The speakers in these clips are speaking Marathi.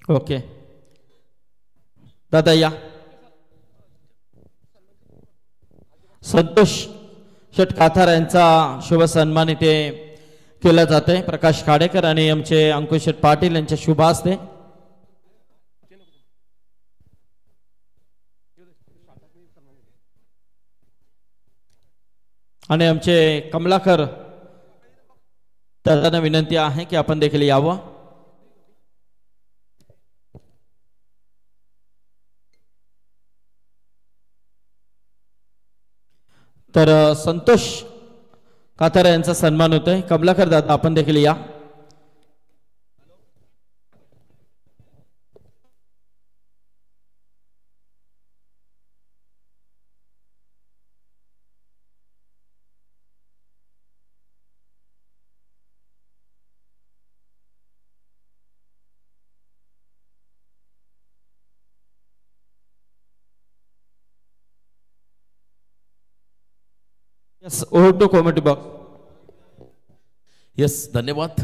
ओके दादा या. संतोष शेट काथार यांचा शुभ सन्मान इथे केला जाते. प्रकाश खाडेकर आणि आमचे अंकुश शेट पाटील यांच्या शुभ हस्ते. आणि आमचे कमलाकर दादांना विनंती आहे की आपण देखील यावं. तर संतोष काथार यांचा सन्मान होतोय. कमलाकर दादा आपण देखील या. यस धन्यवाद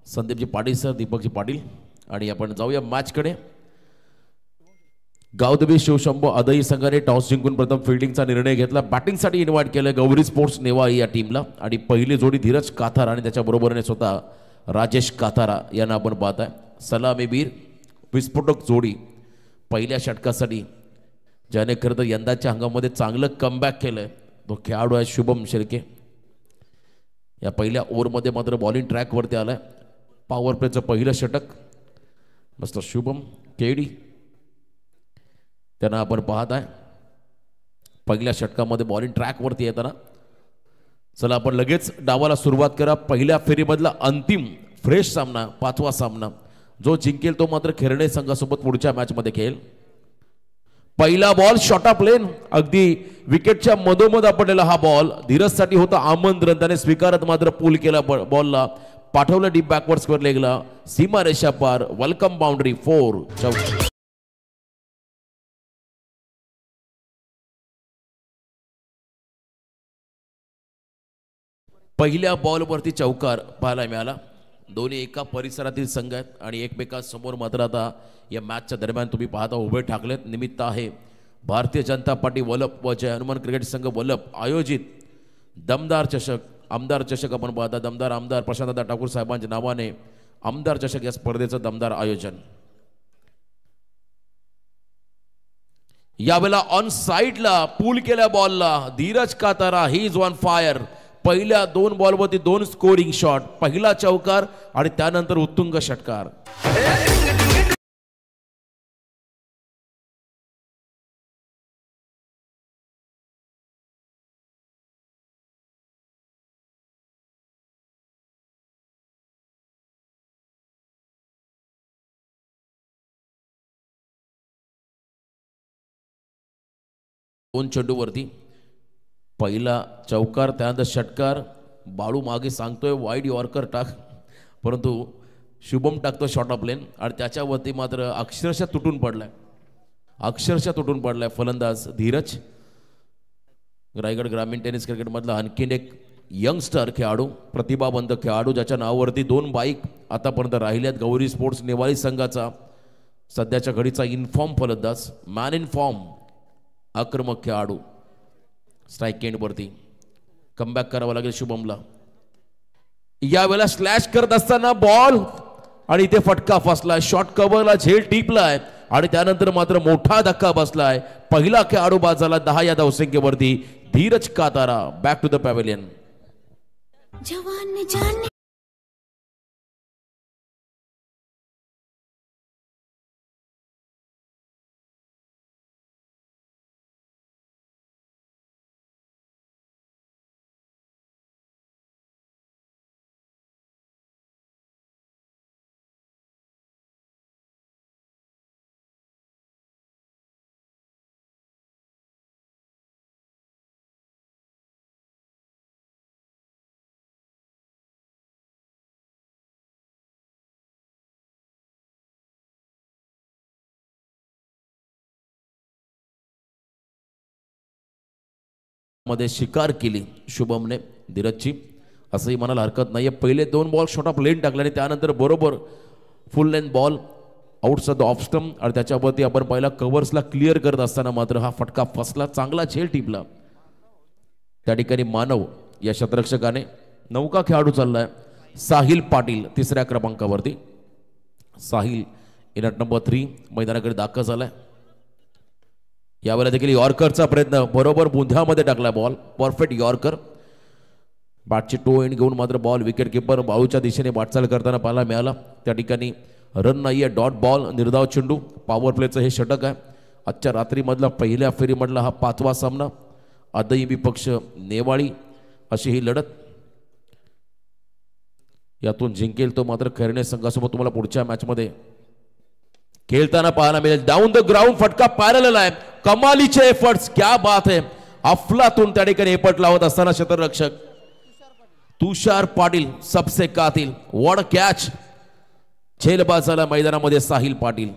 संदीपजी पाटील सर, दीपकजी पाटील. आणि आपण जाऊया मॅचकडे. गावदेवी शिवशंभो आदई संघाने टॉस जिंकून प्रथम फिल्डिंगचा निर्णय घेतला. बॅटिंगसाठी इन्व्हाइट केलं गौरी स्पोर्ट्स नेवाई या टीमला. आणि पहिली जोडी धीरज काथार आणि त्याच्या बरोबरीने स्वतः राजेश काथारा यांना आपण पाहताय. सलामीवीर विस्फोटक जोडी पहिल्या षटकासाठी ज्याने खरं तर यंदाच्या हंगामामध्ये चांगलं कमबॅक केलंय तो खेळाडू आहे शुभम शेळके. या पहिल्या ओव्हरमध्ये मात्र बॉलिंग ट्रॅकवरती आलाय. पॉवर प्लेचं पहिलं षटक मस्त शुभम केडी त्यांना आपण पाहत आहे. पहिल्या षटकामध्ये बॉलिंग ट्रॅकवरती येताना. चला आपण लगेच डावाला सुरुवात करा. पहिल्या फेरीमधला अंतिम फ्रेश सामना, पाचवा सामना जो जिंकेल तो मात्र खेरणे संघासोबत पुढच्या मॅचमध्ये खेळेल. पहिला बॉल शॉर्ट ऑफ लेन, अगदी विकेटच्या मधोमध आपटलेला हा बॉल धीरजसाठी होता आमंत्रण. त्याने स्वीकारत मात्र पूल केला बॉलला, पाठवलं डीप बॅकवर्ड स्क्वेअर लेगला, सीमा रेषा पार, वेलकम बाउंड्री 4 चौका. पहिल्या बॉलवरती चौकार पाहायला मिळाला. दोन्ही एका परिसरातील संघ आहेत आणि एकमेकांसमोर मात्र आता या मॅचच्या दरम्यान तुम्ही पाहता उभे ठाकलेत. निमित्त आहे भारतीय जनता पार्टी वलप व जय हनुमान क्रिकेट संघ वलप आयोजित दमदार चषक, आमदार चषक. आपण पाहता दमदार आमदार प्रशांतदा ठाकूर साहेबांच्या नावाने आमदार चषक या स्पर्धेचं दमदार आयोजन. यावेळेला ऑन साइडला पूल केल्या बॉलला Dheeraj Katara, he is on fire. पहिल्या 2 बॉलवरती 2 स्कोरिंग शॉट, पहिला चौकार आणि त्यानंतर उत्तुंग षटकार. दोन चेंडूवरती पहिला चौकार त्यानंतर षटकार. बाळू मागे सांगतोय वाईड यॉर्कर टाक, परंतु शुभम टाकतो शॉर्ट ऑफ लेन आणि त्याच्यावरती मात्र अक्षरशः तुटून पडलाय फलंदाज धीरज. रायगड ग्रामीण टेनिस क्रिकेटमधला आणखीन एक यंगस्टर खेळाडू, प्रतिभावंत खेळाडू ज्याच्या नावावरती 2 बाईक आतापर्यंत राहिल्यात. गौरी स्पोर्ट्स नेवाळी संघाचा सध्याच्या घडीचा इनफॉर्म फलंदाज, मॅन इन फॉर्म, आक्रमक खेळाडू. स्ट्राईक एंडवरती कमबॅक करावं लागेल शुभमला. यावेळेला स्लॅश करत असताना बॉल आणि इथे फटका फसलाय. शॉर्ट कव्हरला झेल टिपलाय आणि त्यानंतर मात्र मोठा धक्का बसलाय. पहिला खेळाडू बाद झाला 10 या धावसंख्येवरती. Dheeraj Katara back to the pavilion. मध्ये शिकार केली शुभमने धीरजची असंही म्हणायला हरकत नाहीये. पहिले 2 बॉल शॉर्ट ऑफ लेन टाकले आणि त्यानंतर बरोबर फुल लेन बॉल आउटसाइड ऑफ स्टंप आणि त्याच्यावरती आपण पहिला कव्हर्सला क्लिअर करत असताना मात्र हा फटका फसला, चांगला झेल टिपला त्या ठिकाणी मानव या शतरक्षकाने. नौका खेळाडू चाललाय साहिल पाटील तिसऱ्या क्रमांकावरती. साहिल इन ॲट नंबर 3 मैदानाकडे दाखल झालाय. यावेळेला देखील यॉर्करचा प्रयत्न, बरोबर बुंध्यामध्ये टाकला बॉल, परफेक्ट यॉर्कर. बॅटची टो एंड घेऊन मात्र बॉल विकेट किपर बाळूच्या दिशेने वाटचाल करताना पाहायला मिळाला. त्या ठिकाणी रन नाहीये, डॉट बॉल, निर्धाव चेंडू. पॉवर प्लेचं हे षटक आहे. आजच्या रात्रीमधला पहिल्या फेरीमधला हा 5वा सामना. आदई विपक्ष नेवाळी अशी ही लढत. यातून जिंकेल तो मात्र खैरणे संघासोबत तुम्हाला पुढच्या मॅचमध्ये खेळताना पाहायला मिळेल. डाऊन द ग्राउंड फटका पॅरलल आहे. कमालीचे एफर्ट्स, क्या बात है. अफलातून त्या ठिकाणी एफर्ट लावत असताना क्षेत्ररक्षक तुषार पाटील सबसे कातिल. What catch. झेलबाज झाला मैदानामध्ये साहिल पाटील.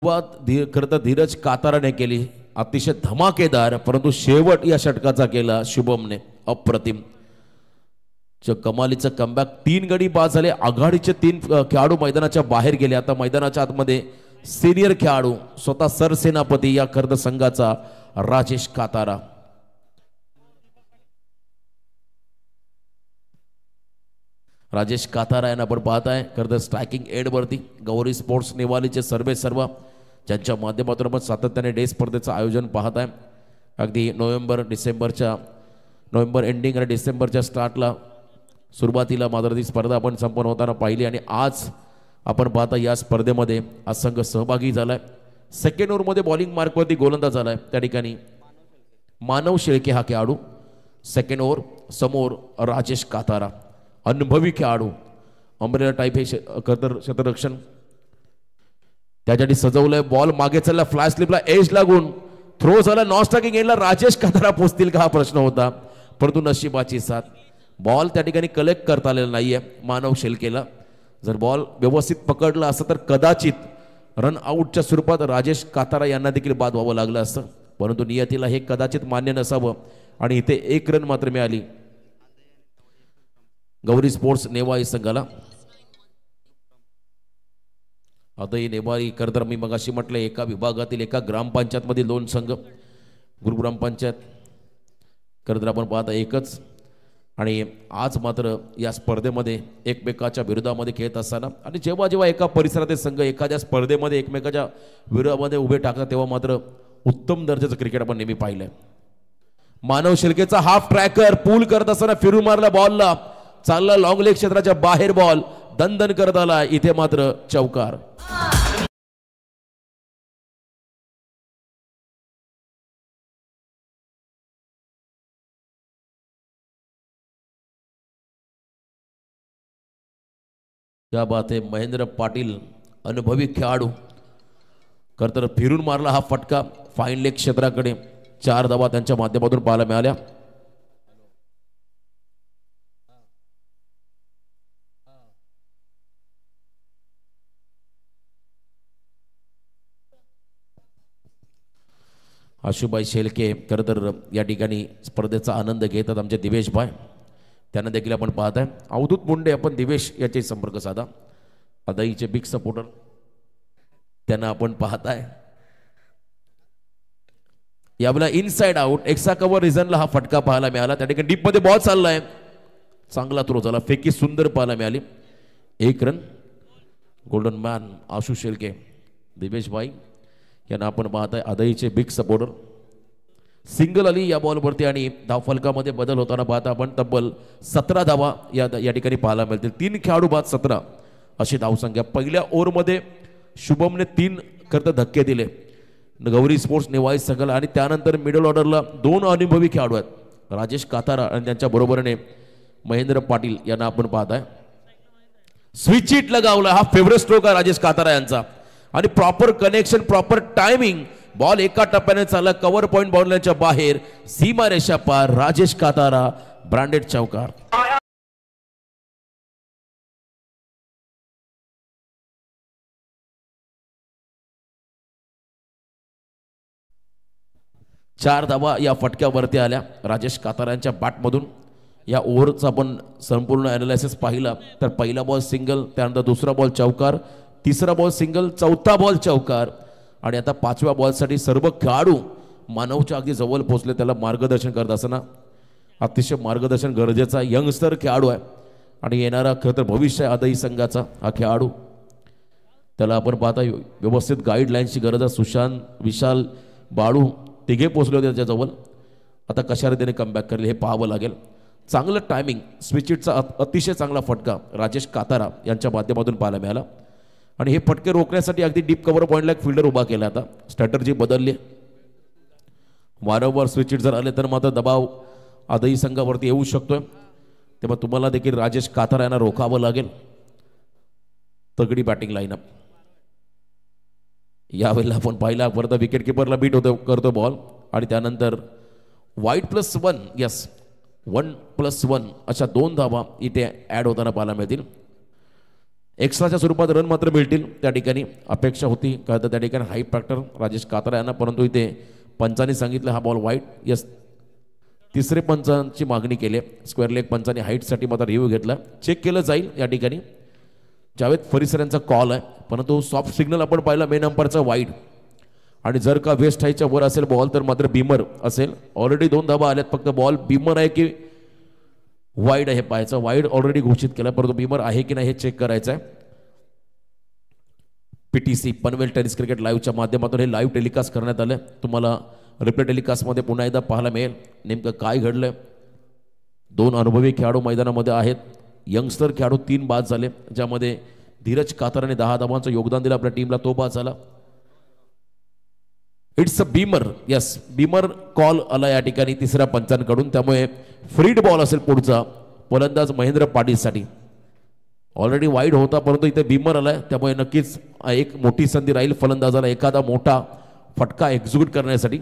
खरं तर धीरज काताराने केली अतिशय धमाकेदार, परंतु शेवट या षटकाचा केला शुभमने अप्रतिम. कमालीचं कमबॅक. 3 गडी बाद झाले. आघाडीचे 3 खेळाडू मैदानाच्या बाहेर गेले. आता मैदानाच्या आतमध्ये सिनियर खेळाडू स्वतः सरसेनापती या खर्द संघाचा राजेश कातारा. राजेश कातारा यांना आपण पाहताय खरं स्ट्रायकिंग एड वरती. गौरी स्पोर्ट्स नेवालीचे सर्व ज्यांच्या माध्यमातून आपण सातत्याने डे स्पर्धेचं आयोजन पाहत आहे. अगदी नोव्हेंबर एंडिंग आणि डिसेंबरच्या स्टार्टला सुरुवातीला मात्र ती स्पर्धा आपण संपन्न होताना पाहिली आणि आज आपण पाहता या स्पर्धेमध्ये हा संघ सहभागी झालाय. सेकंड ओव्हरमध्ये बॉलिंग मार्कवरती गोलंदाज झालाय. त्या ठिकाणी मानव शेळके हा खेळाडू. सेकंड ओव्हर समोर राजेश कातारा अनुभवी खेळाडू. अंब्रेला टाईप हे क्षेत्ररक्षण त्यासाठी सजवलंय. बॉल मागे चालला, फ्लॅश स्लिपला एज लागून थ्रो झाला. नॉन स्ट्रायकिंग एंडला राजेश कातारा पोचतील का हा प्रश्न होता, परंतु नशिबाची साथ. बॉल त्या ठिकाणी कलेक्ट करता आलेला नाहीये मानव शेळकेला. जर बॉल व्यवस्थित पकडला असतं तर कदाचित रन आउटच्या स्वरूपात राजेश कातारा यांना देखील बाद व्हावं लागलं असतं, परंतु नियतीला हे कदाचित मान्य नसावं आणि इथे 1 रन मात्र मिळाली गौरी स्पोर्ट्स नेवाळी संघाला. आताही नेवाळी करतर मी मगाशी म्हटलं एका विभागातील एका ग्रामपंचायत मधील 2 संघ. गुरु ग्रामपंचायत खरं तर आपण पाहता एकच आणि आज मात्र या स्पर्धेमध्ये एकमेकाच्या विरोधामध्ये खेळत असताना आणि जेव्हा जेव्हा एका परिसरातील संघ एखाद्या स्पर्धेमध्ये एकमेकाच्या विरोधामध्ये उभे टाकतात तेव्हा मात्र उत्तम दर्जाचं क्रिकेट आपण नेहमी पाहिलंय. मानव शिर्केचा हाफ ट्रॅकर पूल करत असताना फिरून मारला बॉलला, चालला लॉंग लेग क्षेत्राच्या बाहेर बॉल दणदण करत आला, इथे मात्र चौकार. क्या बात आहे. महेंद्र पाटील अनुभवी खेळाडू, खरं तर फिरून मारला हा फटका फाईन लेग क्षेत्राकडे. 4 धावा त्यांच्या माध्यमातून पाहायला मिळाल्या. आशुभाई शेलके खरं तर या ठिकाणी स्पर्धेचा आनंद घेतात. आमचे दिवेश भाई त्यांना देखील आपण पाहत आहे. अवधूत मुंडे आपण दिवेश याचे संपर्क साधा, अदाईचे बिग सपोर्टर त्यांना आपण पाहताय. यावेळेला इनसाइड आउट एक्स्ट्रा कव्हर रिझनला हा फटका पाहायला मिळाला. त्या ठिकाणी डीप मध्ये बॉल चाललाय, चांगला थ्रो झाला, फेकी सुंदर पाहायला मिळाली. 1 रन. गोल्डन मॅन आशु शेलके, दिवेश भाई यांना आपण पाहताय, अदाईचे बिग सपोर्टर. सिंगल आली या बॉलवरती आणि धावफलकामध्ये बदल होताना पाहता आपण तब्बल 17 धावा या ठिकाणी पाहायला मिळतील. 3 खेळाडू बाद 17 अशी धावसंख्या. पहिल्या ओव्हरमध्ये शुभमने 3 करता धक्के दिले गौरी स्पोर्ट्स नेवाई संघाला आणि त्यानंतर मिडल ऑर्डरला 2 अनुभवी खेळाडू आहेत, राजेश कातारा आणि त्यांच्या बरोबरीने महेंद्र पाटील यांना आपण पाहताय. स्विच हिट लगावला, हा फेवरेट स्ट्रोक आहे राजेश कातारा यांचा आणि proper connection, proper timing. Ball एका टप्प्याने चालला, कव्हर पॉइंट बाउंड्रीच्या बाहेर, सीमा रेषा पार, राजेश कातारा ब्रँडेड चौकार. चार धावा या फटक्यावरती आल्या राजेश कातारांच्या बॅटमधून. या ओव्हरचा आपण संपूर्ण ॲनालिसिस पाहिला तर पहिला बॉल सिंगल, त्यानंतर दुसरा बॉल चौकार, तिसरा बॉल सिंगल, चौथा बॉल चौकार आणि आता 5व्या बॉलसाठी सर्व खेळाडू मानवच्या अगदी जवळ पोहोचले. त्याला मार्गदर्शन करत असताना अतिशय मार्गदर्शन गरजेचा. यंगस्टर खेळाडू आहे आणि येणारा खरं तर भविष्य आहे आदई संघाचा हा खेळाडू. त्याला आपण पाहता व्यवस्थित गाईडलाईन्सची गरज आहे. सुशांत, विशाल, बाळू तिघे पोचले होते त्याच्याजवळ. आता कशा रीतीने कमबॅक करेल हे पाहावं लागेल. चांगलं टायमिंग, स्विचिटचा अतिशय चांगला फटका राजेश कातारा यांच्या माध्यमातून पाहायला मिळाला आणि हे फटके रोखण्यासाठी अगदी डीप कव्हर पॉईंटला एक फिल्डर उभा केला. आता स्ट्रॅटर्जी बदलली. वारंवार स्विचिट जर आले तर मात्र दबाव आदई संघावरती येऊ शकतोय, तेव्हा तुम्हाला देखील राजेश कातारा यांना रोखावं लागेल. तगडी बॅटिंग लाईनअप. यावेळेला आपण पाहिला परत विकेट किपरला बीट होतो करतो बॉल आणि त्यानंतर वाईट +1, यस 1+1 अशा 2 धावा इथे ॲड होताना पाहायला मिळतील. एक्स्ट्राच्या स्वरूपात रन मात्र मिळतील त्या ठिकाणी अपेक्षा होती, का तर त्या ठिकाणी हाय फॅक्टर राजेश कातारा यांना, परंतु इथे पंचांनी सांगितलं हा बॉल वाईट. यस, तिसरे पंचांची मागणी केली. स्क्वेअर लेग पंचांनी हाईटसाठी मात्र रिव्ह्यू घेतला, चेक केलं जाईल या ठिकाणी. जावेद फरीसर यांचा कॉल आहे, परंतु सॉफ्ट सिग्नल आपण पाहिला मेन अंपायरचा वाईड आणि जर का वेस्ट हायच्या वर असेल बॉल तर मात्र बीमर असेल. ऑलरेडी 2 धावा आल्यात, फक्त बॉल बीमर आहे की वाईड आहे पाहायचं. वाईड ऑलरेडी घोषित केला, परंतु बीमर आहे की नाही हे चेक करायचं आहे. PTC पनवेल टेनिस क्रिकेट लाईव्हच्या माध्यमातून हे लाईव्ह टेलिकास्ट करण्यात आलं. तुम्हाला रिप्ले टेलिकास्टमध्ये पुन्हा एकदा पाहायला मिळेल नेमकं काय घडलंय. 2 अनुभवी खेळाडू मैदानामध्ये आहेत. यंगस्टर खेळाडू 3 बाद झाले, ज्यामध्ये धीरज काताराने 10 धावांचं योगदान दिलं आपल्या टीमला, तो बाद झाला. It's a Beamer, yes Beamer call आला या ठिकाणी तिसऱ्या पंचांकडून, त्यामुळे फ्रीड बॉल असेल पुढचा फलंदाज महेंद्र पाटीलसाठी. ऑलरेडी वाईड होता, परंतु इथे बीमर आलाय, त्यामुळे नक्कीच एक मोठी संधी राहील फलंदाजाला एखादा मोठा फटका एक्झिक्यूट करण्यासाठी.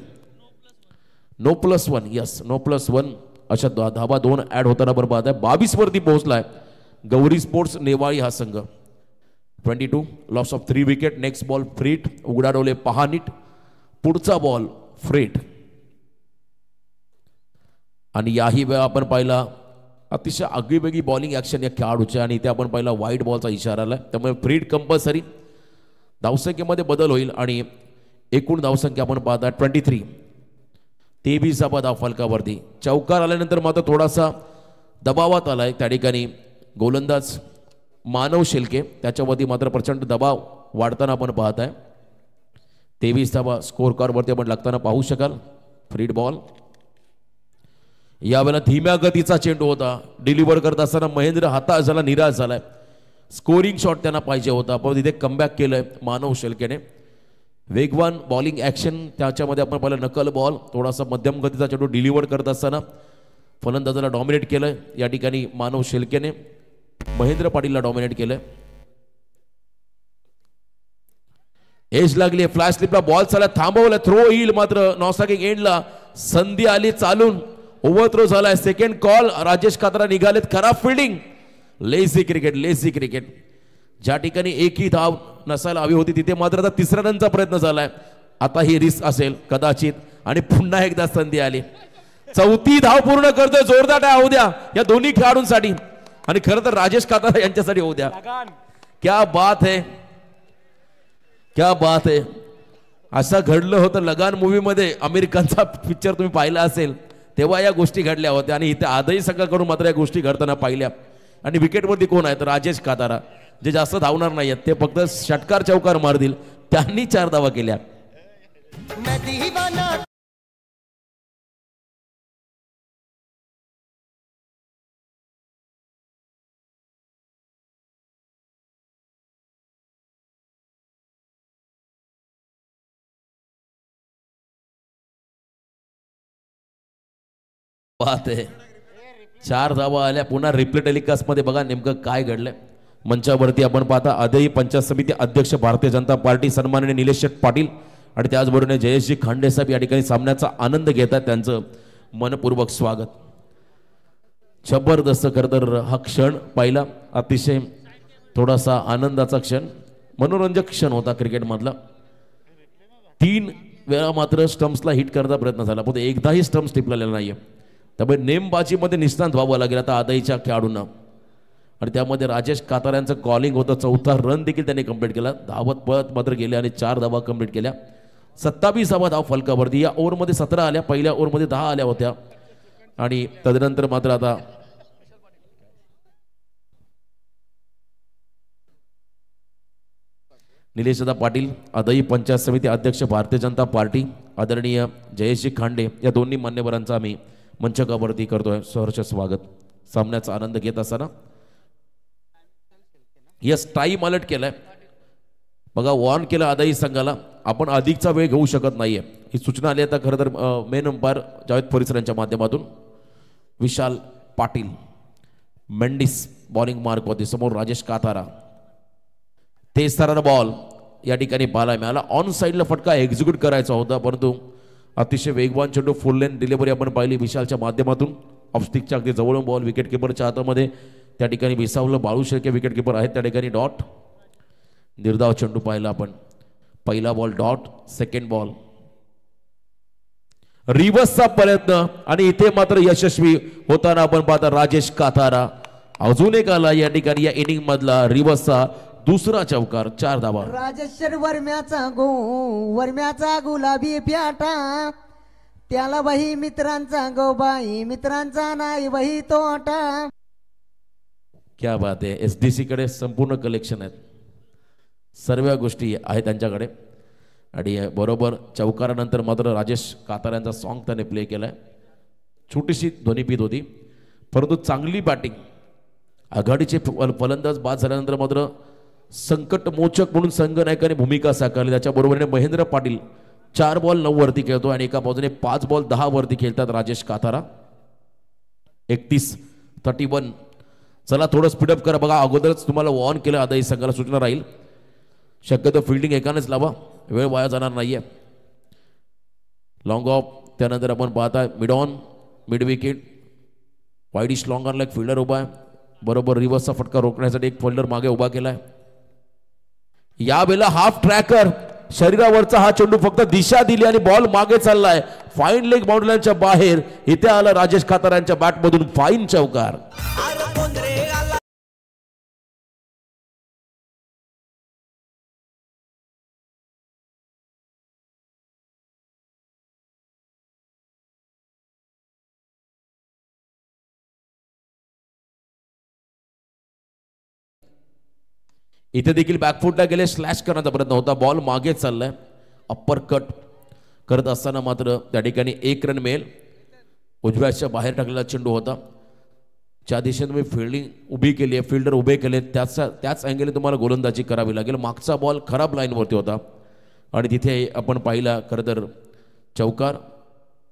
नो +1, यस नो +1 अशा धावा 2 ॲड होताना बरोबर आहे. 22 वरती पोहोचलाय गौरी स्पोर्ट्स नेवाळी हा संघ. 22 loss of 3 wicket. Next ball free hit, उघडाडोले पहा नीट, पुढचा बॉल फ्रीट आणि याही वेळा आपण पाहिला अतिशय आगीवेगळी बॉलिंग ॲक्शन या खेळाडूच्या आणि इथे आपण पाहिला वाईट बॉलचा इशारा आला, त्यामुळे फ्रीट कंपल्सरी. धावसंख्येमध्ये बदल होईल आणि एकूण धावसंख्या आपण पाहता 23. 23 धाव फलकावरती. चौकार आल्यानंतर मात्र थोडासा दबावात आलाय त्या ठिकाणी गोलंदाज मानव शेलके, त्याच्यावरती मात्र प्रचंड दबाव वाढताना आपण पाहत आहे. 23 धावा स्कोर कार्डवरती आपण लागताना पाहू शकाल. फ्रीड बॉल. यावेळेला धीम्या गतीचा चेंडू होता, डिलिव्हर करत असताना महेंद्र हताश झाला, निराश झालाय. स्कोरिंग शॉट त्यांना पाहिजे होता, पण तिथे कमबॅक केलंय मानव शेलकेने. वेगवान बॉलिंग ॲक्शन त्याच्यामध्ये आपण पाहिलं. नकल बॉल, थोडासा मध्यम गतीचा चेंडू डिलिव्हर करत असताना फलंदाजाला डॉमिनेट केलंय या ठिकाणी मानव शेलकेने. महेंद्र पाटीलला डॉमिनेट केलंय. एज लागली, फ्लॅश स्लिपला बॉल चालला, थांबवलं, थ्रो येईल मात्र नॉस्टॅकिंग एंडला संधी आली चालून, ओव्हर थ्रो झालाय. Second call. राजेश कात्रा निघालेत. खराब fielding. Lazy cricket, lazy cricket. ज्या ठिकाणी एकही धाव नसायला हवी होती तिथे मात्र आता तिसऱ्या रनचा प्रयत्न झालाय. आता ही रिस्क असेल कदाचित आणि पुन्हा एकदा संधी आली. चौथी धाव पूर्ण करतोय. जोरदार टाळ्या होऊ द्या या दोन्ही खेळाडूंसाठी आणि खरं तर राजेश कात्रा यांच्यासाठी होऊ द्या. क्या बात है, क्या बात है. असं घडलं होतं लगान मूवी मध्ये. आमिर खानचा पिक्चर तुम्ही पाहिला असेल तेव्हा या गोष्टी घडल्या होत्या आणि इथे आजही संघाकडून मात्र या गोष्टी घडताना पाहिल्या. आणि विकेटवरती कोण आहेत? राजेश कातारा, जे जास्त धावणार नाहीयेत, ते फक्त षटकार चौकार मारतील. त्यांनी 4 धावा केल्या. बात आहे. 4 धावा आल्या. पुन्हा रिप्ले टेलिकास्ट मध्ये बघा नेमकं काय घडलंय. मंचावरती आपण पाहता आदई पंचायत समिती अध्यक्ष भारतीय जनता पार्टी सन्माननीय निलेश पाटील आणि त्याचबरोबर जयेशजी खांडे साहेब या ठिकाणी सामन्याचा आनंद घेतात. त्यांचं मनपूर्वक स्वागत. जबरदस्त खरं तर हा क्षण पाहिला. अतिशय थोडासा आनंदाचा क्षण, मनोरंजक क्षण होता क्रिकेट मधला. 3 वेळा मात्र स्टम्प्सला हिट करण्याचा प्रयत्न झाला, पण एकदाही स्टम्प्स टिपलेला नाहीये. त्यामुळे नेमबाजीमध्ये निष्णात व्हावं लागेल आता आदईच्या खेळाडूंना. आणि त्यामध्ये राजेश कातार यांचं कॉलिंग होतं. 4था रन देखील त्यांनी कंप्लीट केला. धावत पळत मात्र गेले आणि 4 धावा कंप्लीट केल्या. 27 धाव फलकावरती. या ओव्हरमध्ये 17 आल्या, पहिल्या ओव्हरमध्ये 10 आल्या होत्या. आणि तदनंतर मात्र आता निलेशदा पाटील आदई पंचायत समिती अध्यक्ष भारतीय जनता पार्टी आदरणीय जयेशजी खांडे या दोन्ही मान्यवरांचा आम्ही मंचकावरती करतोय सहर्ष स्वागत. सामन्याचा आनंद घेत असताना यस टाइम अलर्ट केलाय बघा. वॉर्न केलं आदाई संघाला, आपण अधिकचा वेळ घेऊ शकत नाहीये. ही सूचना आली आता खरं तर मेन अंपायर जावेद फरीसर यांच्या माध्यमातून. विशाल पाटील मेंडिस बॉलिंग मार्क होती. समोर राजेश कातारा. तेसरा बॉल या ठिकाणी पाहायला मिळाला. ऑन साईडला फटका एक्झिक्यूट करायचा होता, परंतु अतिशय वेगवान चेंडू फुल लेन डिलिव्हरी आपण पाहिली विशालच्या माध्यमातून. ऑफस्टिकच्या अगदी जवळून बॉल विकेट किपरच्या हातामध्ये त्या ठिकाणी विसावलं. बाळू शेळके विकेट किपर आहेत त्या ठिकाणी. डॉट निर्धाव चेंडू पाहिला आपण. पहिला बॉल डॉट, सेकंड बॉल रिव्हर्सचा प्रयत्न आणि इथे मात्र यशस्वी होताना आपण पाहता राजेश कातारा. अजून एक आला या ठिकाणी या इनिंग मधला रिव्हर्सचा दुसरा चौकार. 4 धावा. राजेश्वर वर्म्याचा गुलाबी प्याटा, त्याला वही मित्रांचा गो बाई, मित्रांचा नाही वही तोटा. क्या बात आहे. एसडीसी कडे संपूर्ण कलेक्शन आहेत, सर्व गोष्टी आहेत त्यांच्याकडे. आणि बरोबर चौकारानंतर मात्र राजेश कातार यांचा सॉन्ग त्याने प्ले केलाय. छोटीशी ध्वनिपीत होती, परंतु चांगली बॅटिंग. आघाडीचे फलंदाज बाद झाल्यानंतर मात्र संकट मोचक म्हणून संघ नायकाने भूमिका साकारली. त्याच्या बरोबरीने महेंद्र पाटील 4 बॉल 9 वरती खेळतो आणि एका बाजूने 5 बॉल 10 वरती खेळतात राजेश कातारा. 31-31. चला थोडं स्पीडअप करा बघा. अगोदरच तुम्हाला वॉर्न केलं आदाई संघाला, सूचना राहील शक्यतो फिल्डिंग एकानेच लावा, वेळ वाया जाणार नाहीये. लॉंग ऑफ त्यानंतर आपण पाहता mid on mid wicket. Wideish लॉंगरला एक फिल्डर उभा आहे. बरोबर रिव्हर्सचा फटका रोखण्यासाठी एक फिल्डर मागे उभा केलाय. यावेळेला हाफ ट्रॅकर शरीरावरचा हा चेंडू फक्त दिशा दिली आणि बॉल मागे चाललाय. फाईन लेग बाउंड्रीच्या बाहेर. इथे आला राजेश कातार यांच्या बॅटमधून फाईन चौकार. इथे देखील बॅकफुटला गेले, स्लॅश करण्याचा प्रयत्न होता, बॉल मागे चाललाय, अप्पर कट करत असताना मात्र त्या ठिकाणी 1 रन मिळेल. उजव्याच्या बाहेर टाकलेला चेंडू होता, ज्या दिशेने तुम्ही फिल्डिंग उभी केली आहे, फिल्डर उभे केले, त्याच अँगलने तुम्हाला गोलंदाजी करावी लागेल. मागचा बॉल खराब लाईनवरती होता आणि तिथे आपण पाहिला खरं तर चौकार.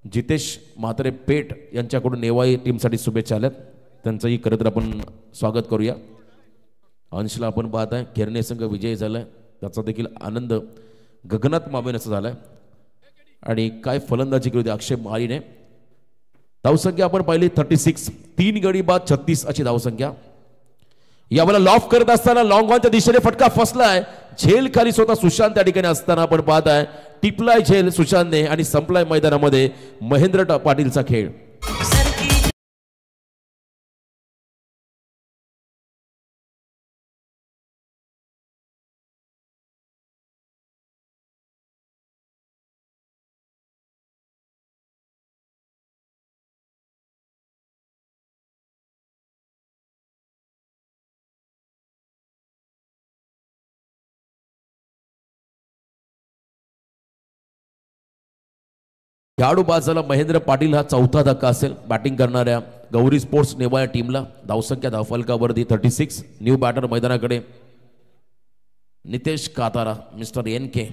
जितेश म्हात्रे पेठ यांच्याकडून नेवाई टीमसाठी शुभेच्छा आल्यात, त्यांचंही खरं तर आपण स्वागत करूया. अंशला आपण पाहत आहे खेरणे संघ विजयी झालाय, त्याचा देखील आनंद गगनात मावेनासा झालाय. आणि काय फलंदाजी केली होती अक्षय माळीने. धावसंख्या आपण पाहिली 36, 3 गडी बाद 36 अशी धावसंख्या. यावेळेला लॉफ करत असताना लॉंग ऑनच्या दिशेने फटका फसलाय, झेल खाली स्वतः सुशांत त्या ठिकाणी असताना आपण पाहत आहे टिपलाय झेल सुशांतने आणि संपलाय मैदानामध्ये महेंद्र पाटीलचा खेळ. खेळाडू बाजाला महेंद्र पाटील हा चौथा धक्का असेल बॅटिंग करणाऱ्या गौरी स्पोर्ट्स नेवाळा टीमला. धावसंख्या धावफलकावरती 36. न्यू बॅटर मैदानाकडे नितेश कातारा मिस्टर NK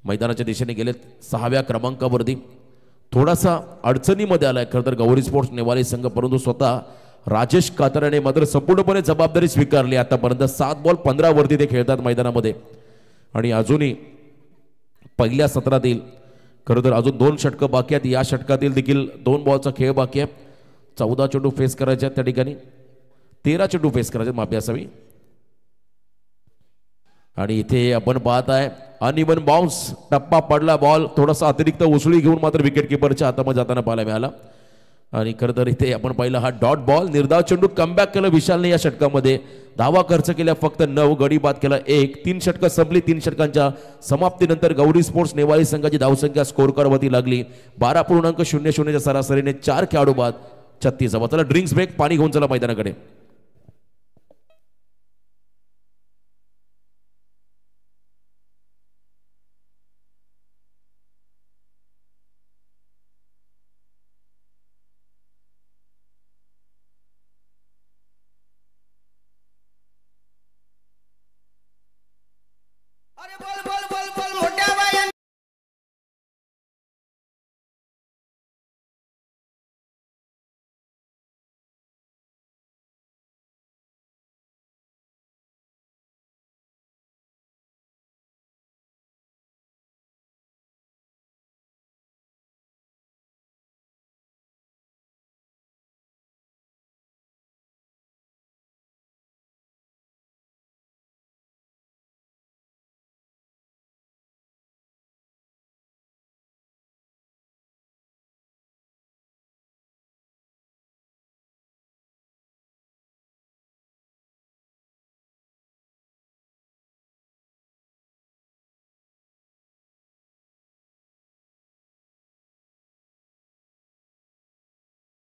मैदानाच्या दिशेने गेलेत 6व्या क्रमांकावरती. थोडासा अडचणीमध्ये आलाय खरं तर गौरी स्पोर्ट्स नेवाळी संघ, परंतु स्वतः राजेश काताराने मात्र संपूर्णपणे जबाबदारी स्वीकारली. आतापर्यंत 7 बॉल 15 वरती ते खेळतात मैदानामध्ये आणि अजूनही पहिल्या सत्रातील खरं तर अजून 2 षटकं बाकी आहेत. या षटकातील देखील 2 बॉलचा खेळ बाकी आहे. 14 चेंडू फेस करायचे त्या ठिकाणी, 13 चेंडू फेस करायचे माफी असावी. आणि इथे आपण पाहत आहे अनइवन बाउन्स, टप्पा पडला, बॉल थोडासा अतिरिक्त उसळी घेऊन मात्र विकेट किपरच्या हातामध्ये जाताना पाहायला मिळाला. आणि खरं तर इथे आपण पाहिलं हा डॉट बॉल, निर्धाव चेंडू कमबॅक केलं विशालने या षटकामध्ये. धावा खर्च केल्या फक्त 9, गडी बाद केला 1. 3 षटकं संपली. 3 षटकांच्या समाप्तीनंतर गौरी स्पोर्ट्स नेवाळी संघाची धावसंख्या स्कोर कार्डवरती लागली 12.00च्या सरासरीने. 4 खेळाडू बाद 36 धावा. चला ड्रिंक्स ब्रेक, पाणी घेऊन चला मैदानाकडे.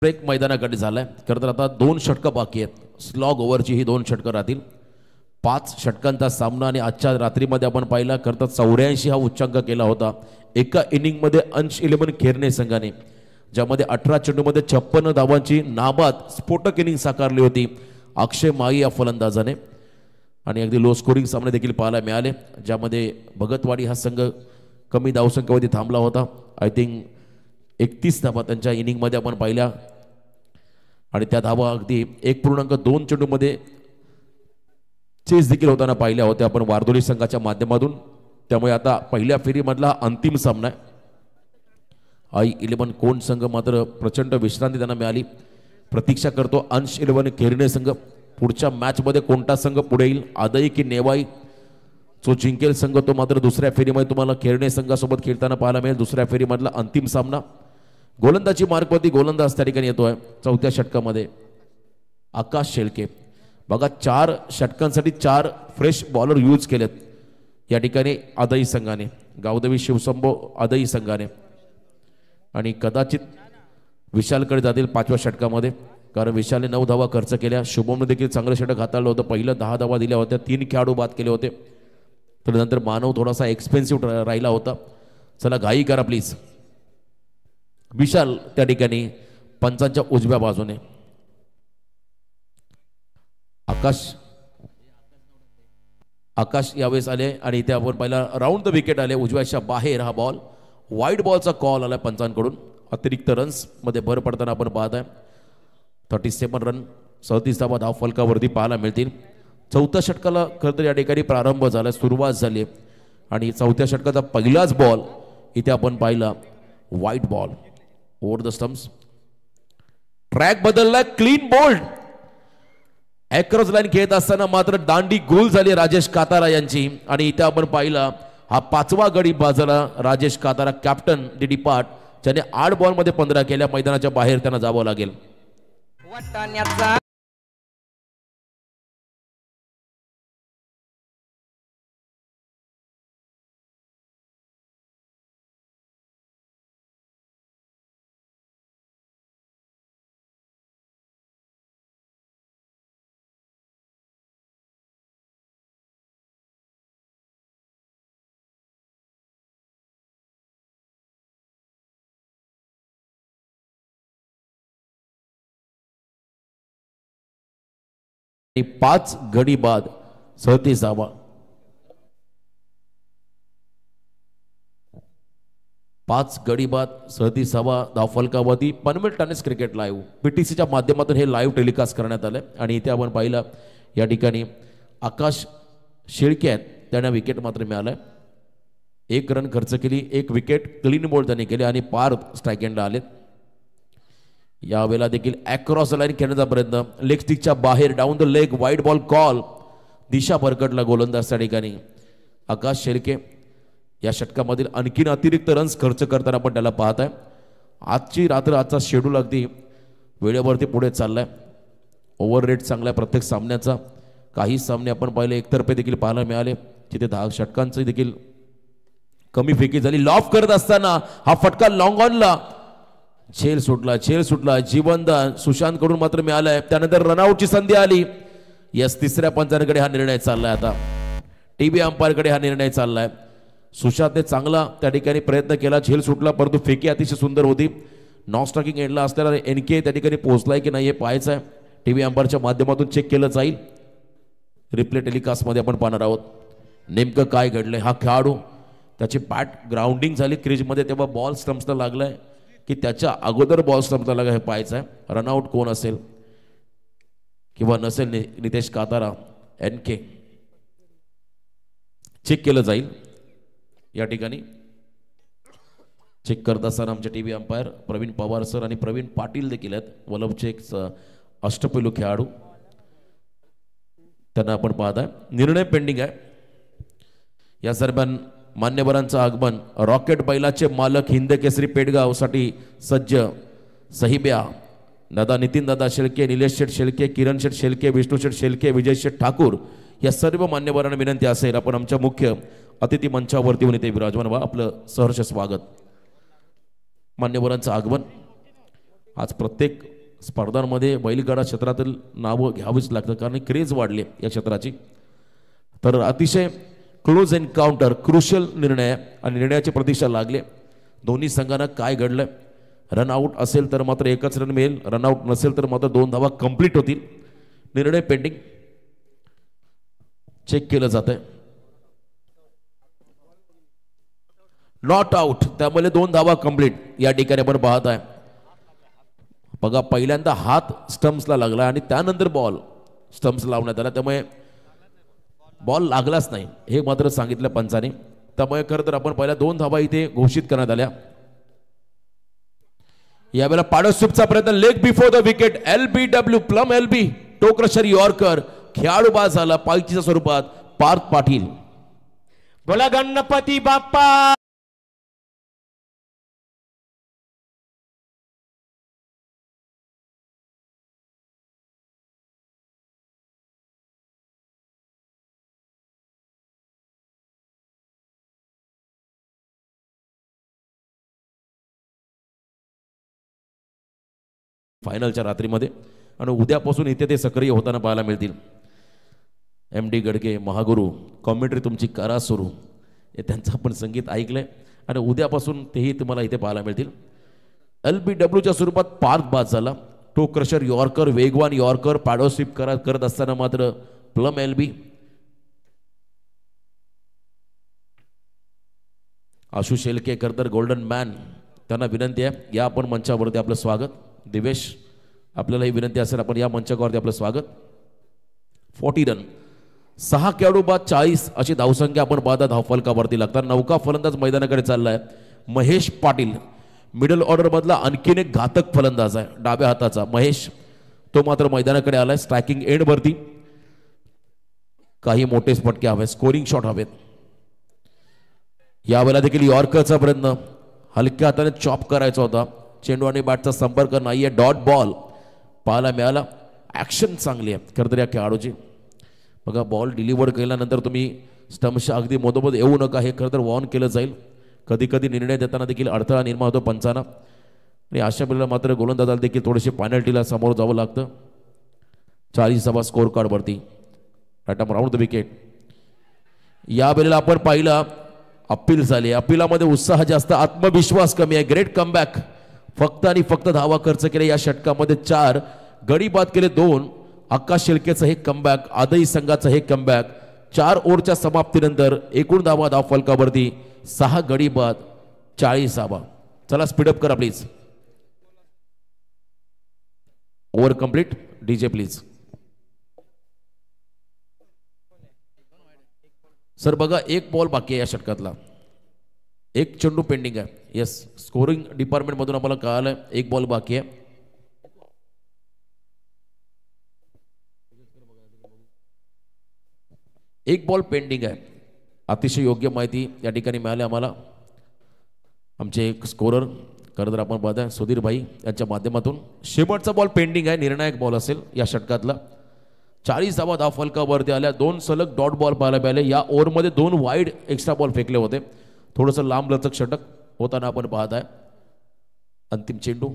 ब्रेक मैदानाकडे झालाय. खरं तर आता 2 षटकं बाकी आहेत. स्लॉग ओव्हरची ही 2 षटकं राहतील. 5 षटकांचा सामना आणि आजच्या रात्रीमध्ये आपण पाहिला खरं तर 84 हा उच्चांक केला होता एका इनिंगमध्ये अंश 11 खेरणे संघाने, ज्यामध्ये 18 चेंडूमध्ये 56 धावांची नाबाद स्फोटक इनिंग साकारली होती अक्षय माई या फलंदाजाने. आणि अगदी लो स्कोरिंग सामने देखील पाहायला मिळाले, ज्यामध्ये भगतवाडी हा संघ कमी धावसंख्येवरती थांबला होता. आय थिंक 31 धावा त्यांच्या इनिंगमध्ये आपण पाहिल्या आणि त्या धावा अगदी 1.2 चेंडूमध्ये चेस देखील होताना पाहिल्या होत्या आपण वारदोली संघाच्या माध्यमातून. त्यामुळे आता पहिल्या फेरीमधला अंतिम सामना आहे. आई 11 कोण संघ मात्र प्रचंड विश्रांती त्यांना मिळाली. प्रतीक्षा करतो अंश 11 खेरणे संघ. पुढच्या मॅचमध्ये कोणता संघ पुढे येईल, आदई की नेवाई, जो जिंकेल संघ तो मात्र दुसऱ्या फेरीमध्ये तुम्हाला खेरणे संघासोबत खेळताना पाहायला मिळेल. दुसऱ्या फेरीमधला अंतिम सामना. गोलंदाजी मार्गवरती गोलंदाज त्या ठिकाणी येतोय 4थ्या षटकामध्ये आकाश शेळके. बघा 4 षटकांसाठी 4 फ्रेश बॉलर यूज केलेत या ठिकाणी आदई संघाने, गावदेवी शिवसंभो आदई संघाने. आणि कदाचित विशालकडे जातील 5व्या षटकामध्ये. कारण विशालने 9 धावा खर्च केल्या. शुभमने देखील चांगलं षटक हाताळलं होतं. पहिलं 10 धावा दिल्या होत्या. 3 खेळाडू बाद केले होते. तर नंतर मानव थोडासा एक्सपेन्सिव्ह राहिला होता. चला घाई करा प्लीज. विशाल त्या ठिकाणी पंचांच्या उजव्या बाजूने. आकाश यावेळेस आले आणि इथे आपण पहिला राऊंड द विकेट आले. उजव्याच्या बाहेर हा बॉल. वाईड बॉलचा कॉल आला पंचांकडून. अतिरिक्त रन्स मध्ये भर पडताना आपण पाहत आहे. 37 रन 37 धावा धाव फलकावरती पाहायला मिळतील. चौथ्या षटकाला खरं तर या ठिकाणी प्रारंभ झाला, सुरुवात झाली आणि चौथ्या षटकाचा पहिलाच बॉल इथे आपण पाहिला. वाईट ball over the stumps. Track बदलला. Clean bowled. ॲक्रॉस लाईन खेळत असताना मात्र दांडी गोल झाली राजेश कातारा यांची. आणि इथे आपण पाहिला हा 5वा गडी बाजारा राजेश कातारा कॅप्टन डीडी पाट ज्याने 8 बॉलमध्ये 15 केल्या. मैदानाच्या बाहेर त्यांना जावं लागेल. आणि 5 गडी बाद 37 धावा. 5 गडी बाद 37 धावा धाव फलकावरती. पनवेल टेनिस क्रिकेट लाईव्ह PTCच्या माध्यमातून हे लाईव्ह टेलिकास्ट करण्यात आलं. आणि इथे आपण पाहिलं या ठिकाणी आकाश शेळके आहेत. त्यांना विकेट मात्र मिळालं. 1 रन खर्च केली. 1 विकेट क्लीन बोल्ड त्यांनी केले आणि पार स्ट्राईक एंडला आलेत. यावेळेला देखील अक्रॉस लाईन खेळण्याचा प्रयत्न. लेग स्टिकच्या बाहेर down the leg wide ball call. दिशा भरकटला गोलंदाज त्या ठिकाणी. आकाश शेळके या षटकामधील आणखीन अतिरिक्त रन्स खर्च करताना आपण त्याला पाहत आहे. आजची रात्र आजचा शेड्यूल अगदी वेळेवरती पुढे चाललाय. ओव्हर रेट चांगला आहे प्रत्येक सामन्याचा. काही सामने आपण पाहिले एकतर्फे देखील पाहायला मिळाले तिथे 10 षटकांचं देखील कमी फेकी झाली. लॉफ करत असताना हा फटका लॉंग ऑनला. झेल सुटला. जीवनदान सुशांत कडून मात्र मिळालाय. त्यानंतर रनआउटची संधी आली. यस, तिसऱ्या पंचांकडे हा निर्णय चाललाय. आता टीव्ही अंपायर कडे हा निर्णय चाललाय. सुशांतने चांगला त्या ठिकाणी प्रयत्न केला. झेल सुटला परंतु फेकी अतिशय सुंदर होती. नॉन स्ट्रायकिंग एंडला असलेला NK त्या ठिकाणी पोहोचलाय की नाही हे पाहायचं आहे. टीव्ही अंपायरच्या माध्यमातून चेक केलं जाईल. रिप्ले टेलिकास्ट मध्ये आपण पाहणार आहोत नेमकं काय घडलंय. हा खेळाडू त्याची बॅट ग्राउंडिंग झाली क्रीजमध्ये तेव्हा बॉल स्टम्प्सला लागलाय की त्याच्या अगोदर बॉल स्टम्प्सला लागला हे पाहायचं आहे. रनआउट कोण असेल किंवा नसेल नितेश कातारा NK चेक केलं जाईल. या ठिकाणी चेक करत असताना आमचे TV umpire Pravin Pawar sir आणि प्रवीण पाटील देखील आहेत. वलभचे एक अष्टपैलू खेळाडू त्यांना आपण पाहताय. निर्णय पेंडिंग आहे. या दरम्यान मान्यवरांचं आगमन. रॉकेट बैलाचे मालक हिंद केसरी पेडगाव साठी सज्ज सहिब्या दादा, नितीन दादा शेळके, निलेश शेठ शेळके, किरण शेठ शेळके, विष्णू शेठ शेळके, विजय शेठ ठाकूर या सर्व मान्यवरांना विनंती असेल आपण आमच्या मुख्य अतिथी मंचावरती येऊन इथे विराजमान व्हा. आपलं सहर्ष स्वागत. मान्यवरांचं आगमन. आज प्रत्येक स्पर्धांमध्ये बैलगाडा क्षेत्रातील नावं घ्यावीच लागतं कारण क्रेज वाढली या क्षेत्राची. तर अतिशय क्लोज एन्काउंटर क्रुशियल निर्णय आणि निर्णयाची प्रतीक्षा लागले. दोन्ही संघांना काय घडलं. रनआउट असेल तर मात्र 1च रन मिळेल. रनआउट नसेल तर मात्र 2 धावा कंप्लीट होतील. निर्णय पेंडिंग. चेक केलं जात आहे. नॉट आउट त्यामुळे 2 धावा कंप्लीट या ठिकाणी आपण पाहत आहे. बघा पहिल्यांदा हात स्टम्प्सला लागला आणि त्यानंतर बॉल स्टम्प्स लावण्यात आला त्यामुळे बॉल लागलाच नाही हे मात्र सांगितलं पंचाने. त्यामुळे खरं तर आपण पहिल्या 2 धावा इथे घोषित करण्यात आल्या. यावेळेला पाडोसूपचा प्रयत्न. Leg before the wicket. LBW plumb LB toe crusher yorker. खेळाडू बाद झाला पायचीच्या स्वरूपात पार्थ पाटील. बोला गणपती बाप्पा. फायनलच्या रात्रीमध्ये आणि उद्यापासून इथे ते सक्रिय होताना पाहायला मिळतील. MD गडके महागुरू कॉमेंट्री तुमची करा सुरू हे त्यांचं आपण संगीत ऐकलंय आणि उद्यापासून तेही तुम्हाला इथे पाहायला मिळतील. LBWच्या स्वरूपात पार्क बाद झाला. टो क्रशर यॉर्कर वेगवान यॉर्कर पॅडो स्वीप करत असताना मात्र प्लम LB आशु शेलकेकर तर गोल्डन मॅन त्यांना विनंती आहे या आपण मंचावरती आपलं स्वागत. दिवेश आपल्यालाही विनंती असेल आपण या मंचावरती आपलं स्वागत. 40 रन 6 खेळाडू बाद 40 अशी धावसंख्या आपण पाहता धावफलकावरती लागतात. नौका फलंदाज मैदानाकडे चाललाय महेश पाटील मिडल ऑर्डर मधला आणखीन एक घातक फलंदाज आहे डाव्या हाताचा महेश तो मात्र मैदानाकडे आलाय. स्ट्रायकिंग एंड वरती काही मोठे फटके हवे स्कोरिंग शॉट हवेत. यावेळेला देखील यॉर्करचा प्रयत्न हलक्या हाताने चॉप करायचा होता. चेंडू आणि बॅटचा संपर्क नाहीये. डॉट बॉल पाहायला मिळाला. ऍक्शन चांगली आहे खरं तर या खेळाडूची. बघा बॉल डिलिव्हर केल्यानंतर तुम्ही स्टम्पच्या अगदी मधोमध येऊ नका हे खरं तर वॉर्न केलं जाईल. कधी कधी निर्णय देताना देखील अडथळा निर्माण होतो पंचांना आणि अशा वेळेला मात्र गोलंदाजाला देखील थोडेसे पेनल्टीला समोर जावं लागतं. 40 स्कोर कार्डवरती ॲटम राऊंड द विकेट. या वेळेला आपण पाहिलं अपील झाले. अपिलामध्ये उत्साह जास्त आत्मविश्वास कमी आहे. ग्रेट कमबॅक फक्त आणि फक्त धावा खर्च केले या षटकामध्ये 4 गडी बाद केले 2. आकाश शेळकेचं हे कमबॅक आदई संघाचं हे कमबॅक 4 ओव्हरच्या समाप्तीनंतर एकूण धावा धाव फलकावरती 6 गडी बाद 40 धावा. चला स्पीडअप करा please. Over complete DJ please. Sir बघा एक बॉल बाकी आहे या षटकातला. एक चेंडू पेंडिंग आहे. येस स्कोरिंग डिपार्टमेंट मधून आम्हाला कळालं एक बॉल बाकी आहे. एक बॉल पेंडिंग आहे. अतिशय योग्य माहिती या ठिकाणी मिळाली आम्हाला. आमचे एक स्कोरर खरं तर आपण पाहताय सुधीर भाई यांच्या माध्यमातून. शेवटचा बॉल पेंडिंग आहे. निर्णायक बॉल असेल या षटकातला. 40 धावा धाव फलकावरती आल्या. 2 सलग डॉट बॉल पाहायला मिळाले. या ओव्हरमध्ये 2 वाईड एक्स्ट्रा बॉल फेकले होते. थोडंसं लांब लचक षटक होताना आपण पाहत आहे. अंतिम चेंडू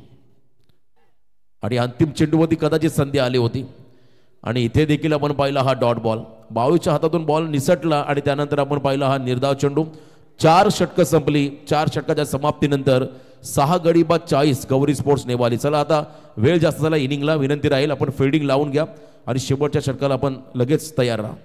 आणि अंतिम चेंडूवरती कदाचित संधी आली होती आणि इथे देखील आपण पाहिला हा डॉट बॉल. बाळूच्या हातातून बॉल निसटला आणि त्यानंतर आपण पाहिला हा निर्धाव चेंडू. 4 षटकं संपली. 4 षटकाच्या समाप्तीनंतर 6 गडी बाद 40 गौरी स्पोर्ट्स नेवाली. चला आता वेळ जास्त झाला इनिंगला. विनंती राहील आपण फिल्डिंग लावून घ्या आणि शेवटच्या षटकाला आपण लगेच तयार राहा.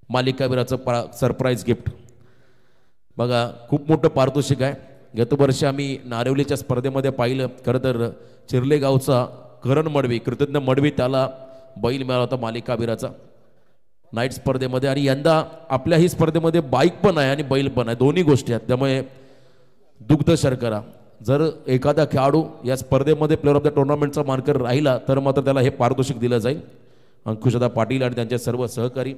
मालिकावीराचं सरप्राईज गिफ्ट बघा खूप मोठं पारितोषिक आहे. गत वर्षी आम्ही नारिवलीच्या स्पर्धेमध्ये पाहिलं. खरं तर चिर्ले गावचा करण मडवी कृतज्ञ मडवी त्याला बैल मिळाला होता मालिकावीराचा नाईट स्पर्धेमध्ये. आणि यंदा आपल्याही स्पर्धेमध्ये बाईक पण आहे आणि बैल पण आहे दोन्ही गोष्टी आहेत. त्यामुळे दुग्ध शर्करा जर एखादा खेळाडू या स्पर्धेमध्ये प्लेअर ऑफ द टुर्नामेंटचा मानकर राहिला तर मात्र त्याला हे पारितोषिक दिलं जाईल. अंकुशदा पाटील आणि त्यांचे सर्व सहकारी.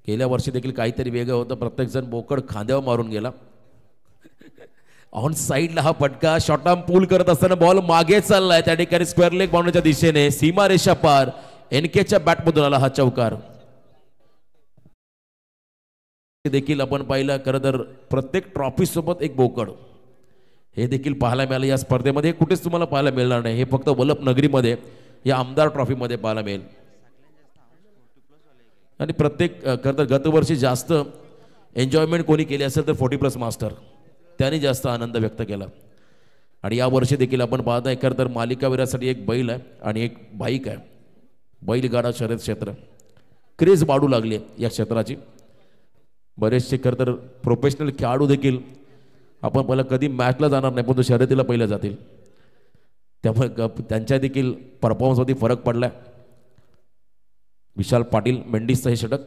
गेल्या वर्षी देखील काहीतरी वेगळं होतं. प्रत्येक जण बोकड खांद्यावर मारून गेला. ऑन साईडला हा फटका. शॉर्ट आर्म पूल करत असताना बॉल मागे चाललाय. त्या ठिकाणी स्क्वेअर लेग बाउंड्रीच्या दिशेने सीमा रेषा पार. एनकेच्या बॅटमधून आला हा चौकार. देखील आपण पाहिलं खरं तर प्रत्येक ट्रॉफी सोबत एक बोकड हे देखील पाहायला मिळालं या स्पर्धेमध्ये. कुठेच तुम्हाला पाहायला मिळणार नाही. हे फक्त वल्लभ नगरीमध्ये या आमदार ट्रॉफीमध्ये पाहायला मिळेल. आणि प्रत्येक खरं तर गतवर्षी जास्त एन्जॉयमेंट कोणी केली असेल तर 40+ मास्टर त्याने जास्त आनंद व्यक्त केला. आणि या वर्षी देखील आपण पाहत आहे खरं तर मालिकावीरासाठी एक बैल आहे आणि एक बाईक आहे. बैलगाडा शर्यत क्षेत्र क्रेज वाढू लागली आहे या क्षेत्राची. बरेचसे खरं तर प्रोफेशनल खेळाडू देखील आपण पहिला कधी मॅचला जाणार नाही पण तो शर्यतीला पहिलं जातील. त्यामुळे त्यांच्या देखील परफॉर्मन्सवरती फरक पडलाय. विशाल पाटील मेंडिसचं हे षटक.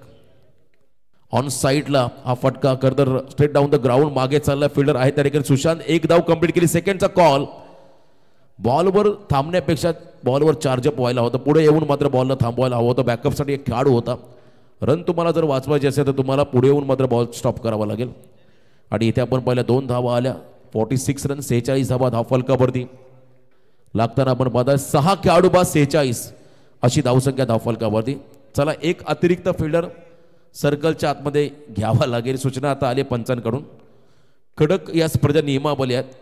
ऑन साईडला हा फटका करतर स्ट्रेट डाऊन द ग्राउंड मागे चालला फिल्डर आहे त्या ठिकाणी सुशांत एक धाव कंप्लीट केली सेकंडचा कॉल बॉलवर थांबण्यापेक्षा बॉलवर चार्जअप व्हायला होतं पुढे येऊन मात्र बॉलला थांबवायला हवं होतं बॅकअपसाठी एक खेळाडू होता रन तुम्हाला जर वाचवायचे असेल तर तुम्हाला पुढे येऊन मात्र बॉल स्टॉप करावा लागेल आणि इथे आपण पहिल्या 2 धावा आल्या 46 रन 46 धावा धावफलकावरती लागताना आपण पाहता 6 खेळाडू बाद 46 अशी धावसंख्या धावफलकावरती चला एक अतिरिक्त फिल्डर सर्कलच्या आतमध्ये घ्यावा लागेल सूचना आता आली पंचांकडून कडक या स्पर्धा नियमावली आहेत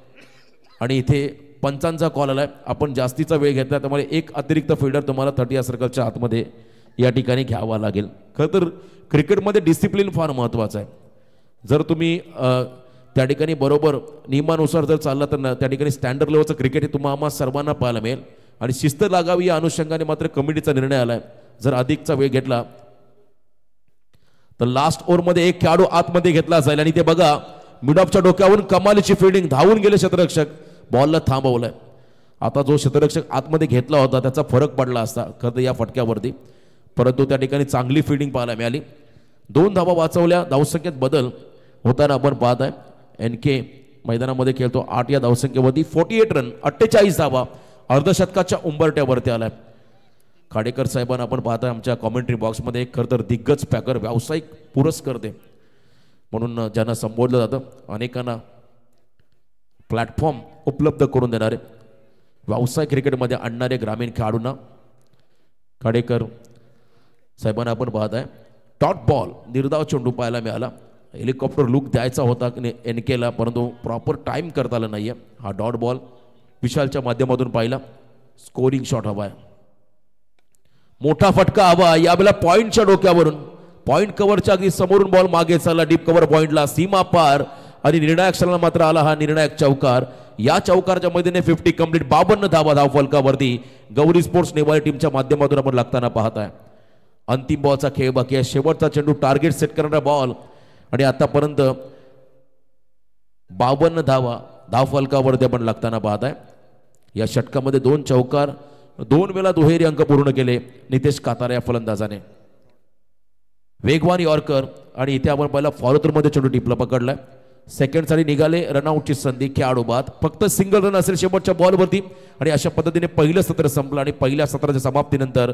आणि इथे पंचांचा कॉल आलाय आपण जास्तीचा वेळ घेतला त्यामुळे एक अतिरिक्त फिल्डर तुम्हाला 30 या सर्कलच्या आतमध्ये या ठिकाणी घ्यावा लागेल खरं तर क्रिकेटमध्ये डिसिप्लिन फार महत्त्वाचं आहे जर तुम्ही त्या ठिकाणी बरोबर नियमानुसार जर चालला तर त्या ठिकाणी स्टँडर्ड लेवलचं क्रिकेट हे तुम्हाला सर्वांना पाहायला मिळेल आणि शिस्त लागावी या अनुषंगाने मात्र कमिटीचा निर्णय आलाय जर अधिकचा वेळ घेतला तर लास्ट ओव्हरमध्ये एक खेळाडू आतमध्ये घेतला जाईल आणि ते बघा मिड ऑफच्या डोक्यावरून कमालीची फिल्डिंग धावून गेले क्षेत्ररक्षक बॉलला थांबवलंय आता जो क्षेत्ररक्षक आतमध्ये घेतला होता त्याचा फरक पडला असता खरं या फटक्यावरती परंतु त्या ठिकाणी चांगली फिल्डिंग पाहायला मिळाली 2 धावा वाचवल्या धावसंख्येत बदल होताना आपण पाहत आहे NK मैदानामध्ये खेळतो 8 या धावसंख्येवरती 48 रन 48 धावा अर्धशतकाच्या उंबरट्यावरती आलाय खाडेकर साहेबांना आपण पाहताय आमच्या कॉमेंट्री बॉक्समध्ये एक खरं तर दिग्गज पॅकर व्यावसायिक पुरस्कर्ते म्हणून ज्यांना संबोधलं जातं अनेकांना प्लॅटफॉर्म उपलब्ध करून देणारे व्यावसायिक क्रिकेटमध्ये आणणारे ग्रामीण खेळाडूंना खाडेकर साहेबांना आपण पाहताय डॉट बॉल निर्धाव चेंडू पाहायला मिळाला हेलिकॉप्टर लुक द्यायचा होता NKला परंतु प्रॉपर टाइम करता आला नाहीये हा डॉट बॉल विशालच्या माध्यमातून पाहिला स्कोरिंग शॉट हवाय मोठा फटका हवा यावेळेला पॉइंटच्या डोक्यावरून पॉइंट कव्हरच्या अगदी समोरून बॉल मागे चालला डीप कव्हर पॉइंटला सीमा पार आणि निर्णायक क्षणाला मात्र आला हा निर्णायक चौकार या चौकारच्या मध्येने 50 कंप्लीट 52 धावा धावफलकावरती गौरी स्पोर्ट्स नेवाळी टीमच्या माध्यमातून आपण लागताना पाहताय अंतिम बॉलचा खेळ बाकी आहे शेवटचा चेंडू टार्गेट सेट करणारा बॉल आणि आतापर्यंत 52 धावा धावफलकावरती आपण लागताना पाहताय या षटकामध्ये 2 चौकार 2 वेळा दुहेरी अंक पूर्ण केले नितेश कातार या फलंदाजाने वेगवान यॉर्कर आणि इथे आपण पहिला फॉलो थ्रू मध्ये चेंडू टिपला पकडलाय सेकंड साठी निघाले रनआउटची संधी खेळाडू बाद फक्त सिंगल रन असेल शेवटच्या बॉलवरती आणि अशा पद्धतीने पहिलं सत्र संपलं आणि पहिल्या सत्राच्या समाप्तीनंतर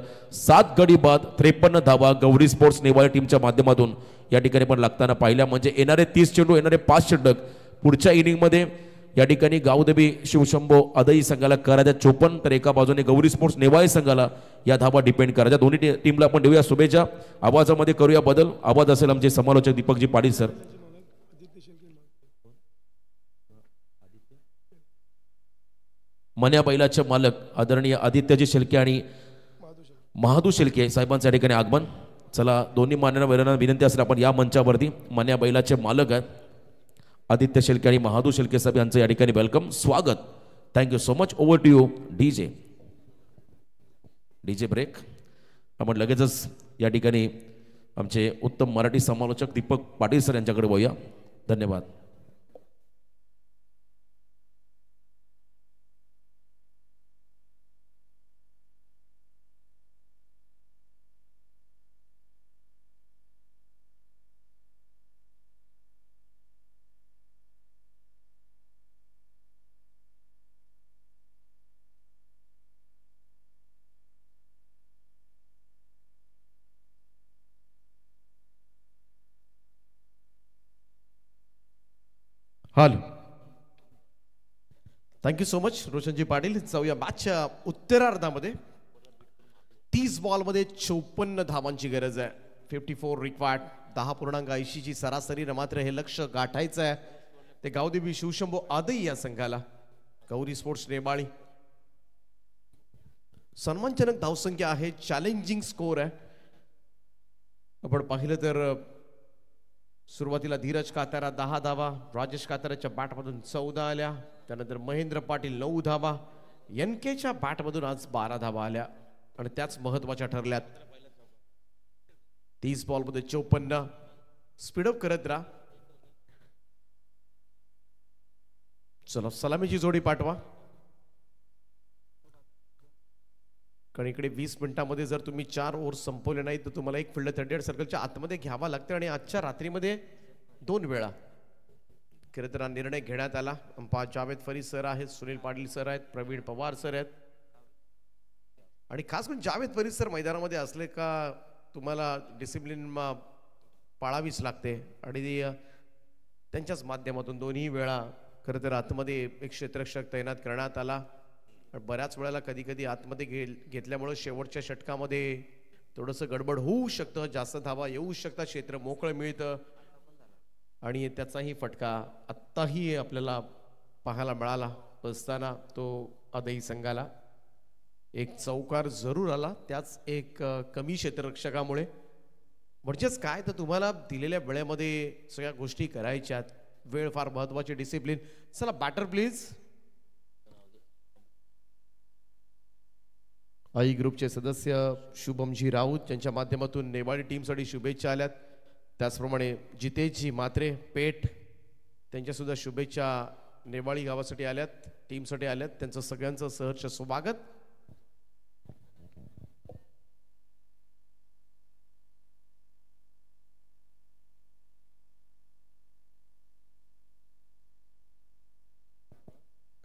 7 गडी बाद 53 धावा गौरी स्पोर्ट्स नेवाळी टीमच्या माध्यमातून या ठिकाणी पण लागताना पाहिल्या म्हणजे येणारे 30 चेंडू येणारे 5 षटक पुढच्या इनिंगमध्ये या ठिकाणी गावदेवी शिवशंभो अदई संघाला करायच्या 54 तर एका बाजूने गौरी स्पोर्ट्स नेवाळी संघाला या धावा डिपेंड करायच्या दोन्ही टीमला आपण देऊया शुभेच्छा आवाजामध्ये करूया बदल आवाज असेल आमचे समालोचक दीपकजी पाटील सर मन्या बैलाचे मालक आदरणीय आदित्यजी शेलके आणि महादू शेलके साहेबांच्या ठिकाणी आगमन चला दोन्ही मान्य बैलांना विनंती असेल आपण या मंचावरती मन्या बैलाचे मालक आहेत आदित्य शेलके आणि महादू शेलके साहेब यांचं या ठिकाणी वेलकम स्वागत thank you so much over to you DJ break आपण लगेचच या ठिकाणी आमचे उत्तम मराठी समालोचक दीपक पाटील सर यांच्याकडे वळूया धन्यवाद हॅलो थँक्यू सो मच रोशनजी पाटील जाऊया मॅचच्या उत्तरार्धामध्ये 30 बॉलमध्ये 54 धावांची गरज आहे 54 रिक्वायर्ड 10.80 ची सरासरी मात्र हे लक्ष गाठायचं आहे ते गावदेवी शिवशंभो आदई या संघाला गौरी स्पोर्ट्स नेमाळी सन्मानजनक धावसंख्या आहे चॅलेंजिंग स्कोर आहे आपण पाहिलं तर सुरुवातीला धीरज कातारा 10 धावा राजेश काताराच्या बॅटमधून 14 आल्या त्यानंतर महेंद्र पाटील 9 धावा NKच्या बॅटमधून आज 12 धावा आल्या आणि त्याच महत्त्वाच्या ठरल्यात 30 बॉलमध्ये 54 स्पीडअप करत राहा चला सलामीची जोडी पाठवा कारण इकडे 20 मिनिटांमध्ये जर तुम्ही 4 ओव्हर्स संपवले नाही तर तुम्हाला एक फिल्ड 38 सर्कलच्या आतमध्ये घ्यावा लागतं आणि आजच्या रात्रीमध्ये 2 वेळा खरं तर हा निर्णय घेण्यात आला. अंपायर जावेद फरीद सर आहेत, सुनील पाटील सर आहेत, प्रवीण पवार सर आहेत आणि खास करून जावेद फरीद सर मैदानामध्ये असले का तुम्हाला डिसिप्लिन पाळावीच लागते आणि त्यांच्याच माध्यमातून दोन्ही वेळा खरं तर आतमध्ये एक क्षेत्ररक्षक तैनात करण्यात आला. बऱ्याच वेळेला कधी कधी आतमध्ये घेतल्यामुळे शेवटच्या षटकामध्ये थोडंसं गडबड होऊ शकतं, जास्त धावा येऊ शकतात, क्षेत्र मोकळं मिळतं आणि त्याचाही फटका आत्ताही आपल्याला पाहायला मिळाला असताना तो आदई संघाला एक चौकार जरूर आला, त्याच एक कमी क्षेत्ररक्षकामुळे. म्हणजेच काय तर तुम्हाला दिलेल्या वेळेमध्ये सगळ्या गोष्टी करायच्यात, वेळ फार महत्वाची, डिसिप्लिन. चला बॅटर प्लीज. आई ग्रुपचे सदस्य शुभमजी राऊत त्यांच्या माध्यमातून नेवाळी टीमसाठी शुभेच्छा आल्यात. त्याचप्रमाणे जितेशजी मात्रे पेठ त्यांच्या सुद्धा शुभेच्छा नेवाळी गावासाठी आल्यात, टीमसाठी आल्यात. त्यांचं सगळ्यांचं सहर्ष स्वागत.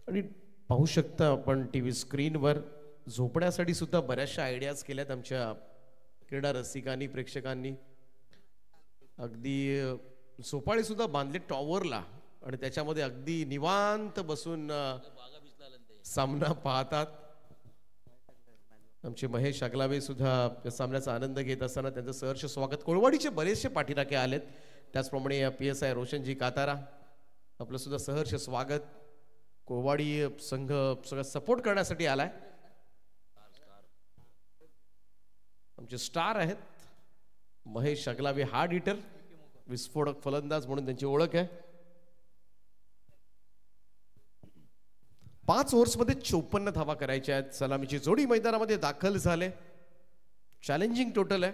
आणि पाहू शकता आपण टीव्ही स्क्रीनवर झोपण्यासाठी सुद्धा बऱ्याचशा आयडियाज केल्यात आमच्या क्रीडा रसिकांनी, प्रेक्षकांनी. अगदी झोपाळे सुद्धा बांधले टॉवरला आणि त्याच्यामध्ये अगदी निवांत बसून सामना पाहतात. आमचे महेश अगलावे सुद्धा या सामन्याचा आनंद घेत असताना त्यांचं सहर्ष स्वागत. कोळवाडीचे बरेचसे पाठीराखे आलेत, त्याचप्रमाणे PSI रोशनजी कातारा आपलं सुद्धा सहर्ष स्वागत. कोळवाडी संघ सगळं सपोर्ट करण्यासाठी आलाय. आमचे स्टार आहेत महेश अगलावे, हार्ड हिटर, विस्फोटक फलंदाज म्हणून त्यांची ओळख आहे. 5 ओव्हर्समध्ये 54 धावा करायच्या आहेत. सलामीची जोडी मैदानामध्ये दाखल झाले. चॅलेंजिंग टोटल आहे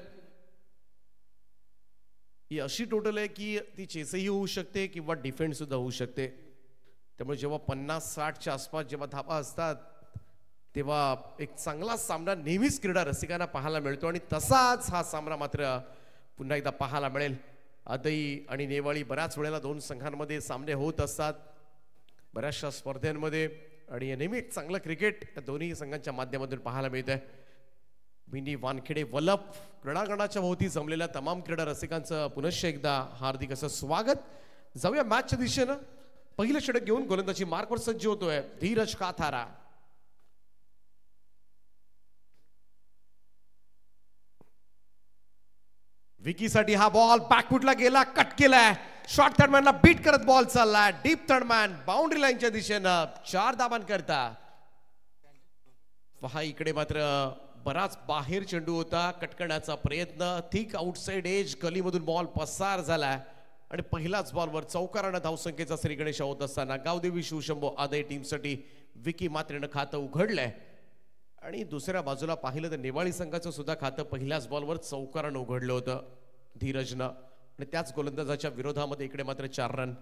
ही, अशी टोटल आहे की ती चेसही होऊ शकते किंवा डिफेंड सुद्धा होऊ शकते. त्यामुळे जेव्हा 50-60च्या आसपास जेव्हा धावा असतात तेव्हा एक चांगला सामना नेहमीच क्रीडा रसिकांना पाहायला मिळतो आणि तसाच हा सामना मात्र पुन्हा एकदा पाहायला मिळेल. आदई आणि नेवाळी बऱ्याच वेळेला 2 संघांमध्ये सामने होत असतात बऱ्याचशा स्पर्धांमध्ये आणि नेहमी एक चांगलं क्रिकेट या दोन्ही संघांच्या माध्यमातून पाहायला मिळत आहे. मिनी वानखेडे वलप क्रीडांगणाच्या भोवती जमलेल्या तमाम क्रीडा रसिकांचं पुनश्च एकदा हार्दिक असं स्वागत. जाऊया मॅचच्या दिशेनं. पहिलं षटक घेऊन गोलंदाजी मार्कवर सज्ज होतोय धीरज काथारा. विकीसाठी हा बॉल बॅकफुटला गेला, कट केलाय, शॉर्ट थर्डमॅनला बीट करत बॉल चाललाय, डीप थर्डमॅन बाउंड्री लाईनच्या दिशेनं 4 धावांकरता. पहा इकडे मात्र बराच बाहेर चेंडू होता, कट करण्याचा प्रयत्न, थिक आउटसाइड एज गलीमधून बॉल पसार झालाय आणि पहिल्याच बॉलवर चौकारानं धावसंख्येचा श्रीगणेश होत असताना गावदेवी शिवशंभो आदय टीमसाठी विकी मात्रेनं खातं उघडलंय. आणि दुसऱ्या बाजूला पाहिलं तर नेवाळी संघाचं सुद्धा खातं पहिल्याच बॉलवर चौकारानं उघडलं होतं धीरजनं आणि त्याच गोलंदाजाच्या विरोधामध्ये इकडे मात्र 4 रन.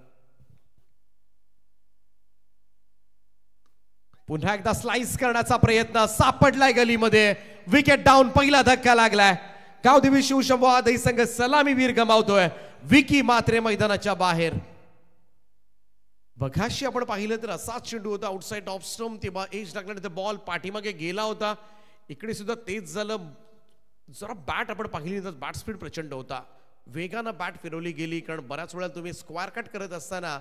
पुन्हा एकदा स्लाइस करण्याचा प्रयत्न, सापडलाय गलीमध्ये, विकेट डाऊन, पहिला धक्का लागलाय. गावदेवी शिवशंभो आदई संघ सलामीवीर गमावतोय. विकी मात्रे मैदानाच्या बाहेर. बघाशी आपण पाहिलं तर असाच चेंडू होता आउटसाइड ऑफ स्टंप, तेव्हा एज टाकल्यानंतर बॉल पाठीमागे गेला होता. इकडे सुद्धा तेच झालं. जरा बॅट आपण पाहिली तर बॅट स्पीड प्रचंड होता, वेगानं बॅट फिरवली गेली, कारण बऱ्याच वेळा तुम्ही स्क्वायर कट करत असताना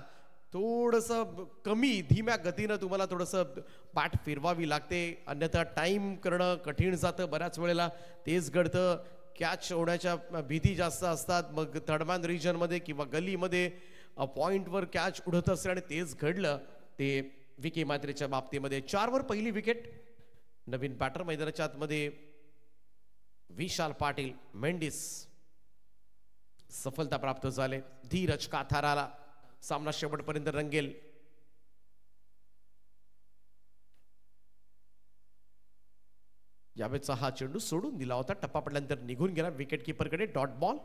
थोडंसं कमी धीम्या गतीनं तुम्हाला थोडंसं बॅट फिरवावी लागते, अन्यथा टाइम करणं कठीण जातं. बऱ्याच वेळेला तेच घडतं, कॅच होण्याच्या भीती जास्त असतात. मग थर्डमॅन रिजनमध्ये किंवा गलीमध्ये पॉइंटवर कॅच उडत असते आणि तेच घडलं ते विकी मात्रेच्या बाबतीमध्ये. 4 वर पहिली विकेट. नवीन बॅटर मैदानाच्या आतमध्ये विशाल पाटील मेंडिस सफलता प्राप्त झाले. धीरज काथाराला सामना शेवटपर्यंत रंगेल. यावेळेचा हा चेंडू सोडून दिला होता, टप्पा पडल्यानंतर निघून गेला विकेट किपरकडे. Dot ball.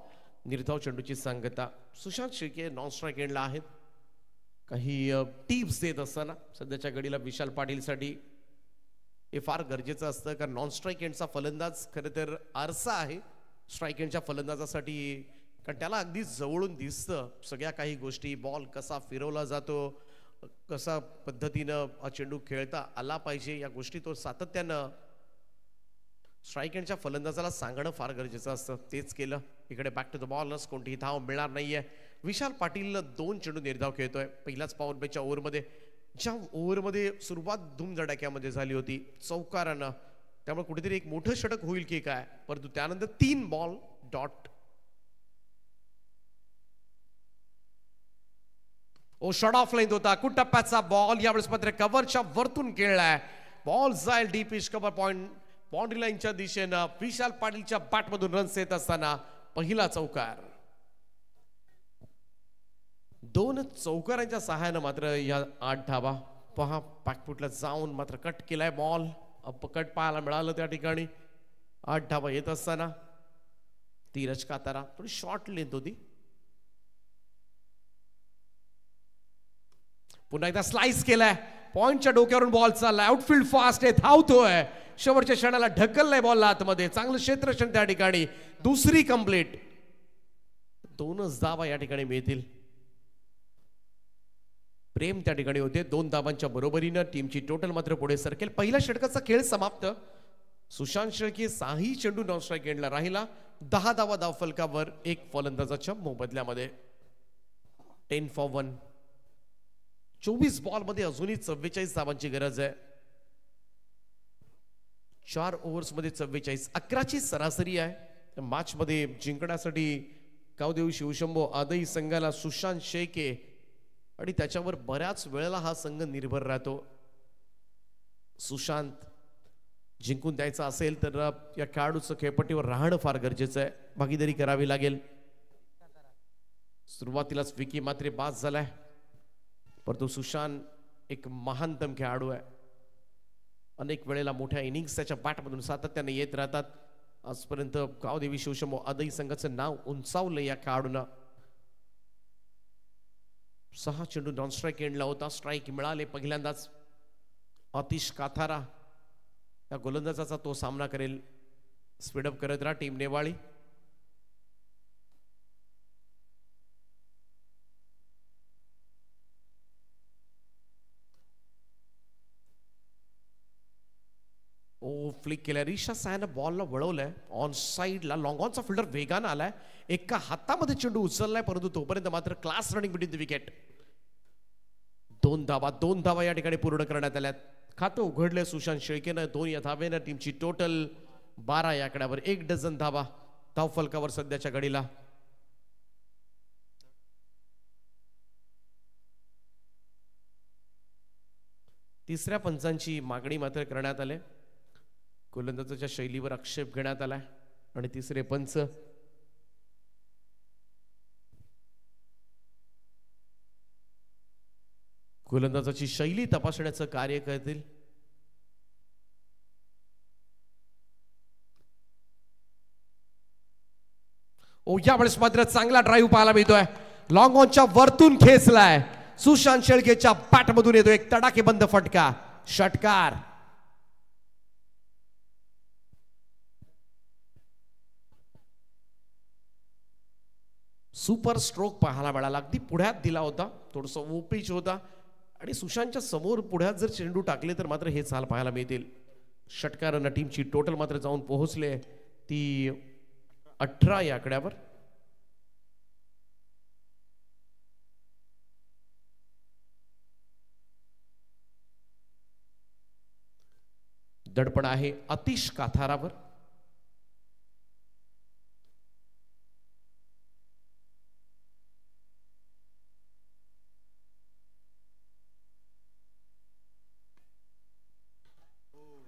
निर्धाव चेंडूची सांगता सुशांत शेळके नॉन स्ट्राईक एंडला आहेत. काही टिप्स देत असताना सध्याच्या घडीला विशाल पाटीलसाठी हे फार गरजेचं असतं, कारण नॉन स्ट्राईक एंडचा फलंदाज खरं तर आरसा आहे स्ट्राईक एंडच्या फलंदाजासाठी, कारण त्याला अगदी जवळून दिसतं सगळ्या काही गोष्टी, बॉल कसा फिरवला जातो, कसा पद्धतीनं हा चेंडू खेळता आला पाहिजे, या गोष्टी तो सातत्यानं स्ट्राईक एंडच्या फलंदाजाला सांगणं फार गरजेचं असतं. तेच केलं. इकडे बॅक टू द बॉलच कोणतीही धाव मिळणार नाहीये. विशाल पाटील 2 चेंडू निर्धाव खेळतोय पहिल्याच पॉवर प्लेच्या ओव्हरमध्ये, ज्या ओव्हरमध्ये सुरुवात धूमधडाक्यामध्ये झाली होती चौकारानं, त्यामुळे कुठेतरी एक मोठं षटक होईल की काय, परंतु त्यानंतर 3 ball dot. Oh shot off line होता, कुटप्प्याचा बॉल यावेळेस मात्र कव्हरच्या वरतून खेळलाय, बॉल जाईल डीप इश कव्हर पॉइंट बाउंड्री लाईनच्या दिशेनं. विशाल पाटीलच्या बॅटमधून रन्स येत असताना पहिला चौकार. 2 चौकारांच्या सहाय्यानं मात्र या 8 धावा. पहा बॅकफुटला जाऊन मात्र कट केलाय बॉल, अपकट पाहायला मिळालं त्या ठिकाणी. 8 धावा येत असताना धीरज कातारा, थोडी शॉर्ट लेंथ होती. पुन्हा एकदा स्लाइस केलाय, पॉइंटच्या डोक्यावरून बॉल चाललाय, आउटफील्ड फास्ट आहे, धावतोय, शेवटच्या क्षणाला ढकललाय बॉल आतमध्ये, चांगलं क्षेत्ररक्षण त्या ठिकाणी. दुसरी कंप्लीट. 2च धावा या ठिकाणी मिळतील. प्रेम त्या ठिकाणी होते. 2 धावांच्या बरोबरीनं टीमची टोटल मात्र पुढे सरकेल. पहिल्या षटकाचा खेळ समाप्त. सुशांत शेळके 6 चेंडू नॉन स्ट्राईक एंडला राहिला. 10 धावा धावफलकावर, 1 फलंदाजाच्या मोबदल्यामध्ये. 10 for 1. 24 बॉल मध्ये अजूनही 44 धावांची गरज आहे. 4 ओव्हर्स मध्ये 44, 11ची सरासरी आहे. मॅच मध्ये जिंकण्यासाठी कावदेव शिवशंभो आदई संघाला सुशांत शेळके आणि त्याच्यावर बऱ्याच वेळेला हा संघ निर्भर राहतो. सुशांत जिंकून द्यायचा असेल तर या खेळाडूचं खेळपट्टीवर राहणं फार गरजेचं आहे, भागीदारी करावी लागेल. सुरुवातीलाच विकी मात्र बाद झालाय, परंतु सुशांत एक महानतम खेळाडू आहे. अनेक वेळेला मोठ्या इनिंग्स त्याच्या बॅटमधून सातत्याने येत राहतात. आजपर्यंत गावदेवी शिवशंभो आदई संघाचं नाव उंचावलं या खेळाडूंना. 6 चेंडू नॉन स्ट्राईक एंडला होता, स्ट्राईक मिळाले पहिल्यांदाच. आतिश काथारा या गोलंदाजाचा तो सामना करेल. स्पीडअप करत राहा टीम नेवाळी. ओ फ्लिक केलाय, रिशा सायनं बॉलला वळवलंय ऑन साईडला. लॉंग ऑनचा फिल्डर वेगानं आलाय, एका हातामध्ये चेंडू उचललाय, परंतु तोपर्यंत मात्र class running between the wicket. 2 धावा या ठिकाणी पूर्ण करण्यात आल्यात. खातं उघडलंय सुशांत शेळकेनं. 2 या धावेनं टीमची टोटल 12 या आकड्यावर. 1 डझन धावा धावफलकावर सध्याच्या घडीला. तिसऱ्या पंचांची मागणी मात्र करण्यात आली. गोलंदाजाच्या शैलीवर आक्षेप घेण्यात आलाय आणि तिसरे पंच गोलंदाजाची शैली तपासण्याचं कार्य करतील. ओ यावेळेस मात्र चांगला ड्राईव्ह पाहायला मिळतोय. लॉंग ऑनच्या वरतून खेचलाय, सुशांत शेळकेच्या बॅटमधून येतो एक तडाखेबंद फटका, षटकार. सुपर स्ट्रोक पाहायला मिळाला. अगदी पुढ्यात दिला होता, थोडस ओपीच होता आणि सुशांतच्या समोर पुढ्यात जर चेंडू टाकले तर मात्र हे चाल पाहायला मिळतील. षटकारांना टीमची टोटल मात्र जाऊन पोहोचले ती 18 या आकड्यावर. दडपण आहे आतिश काथारावर.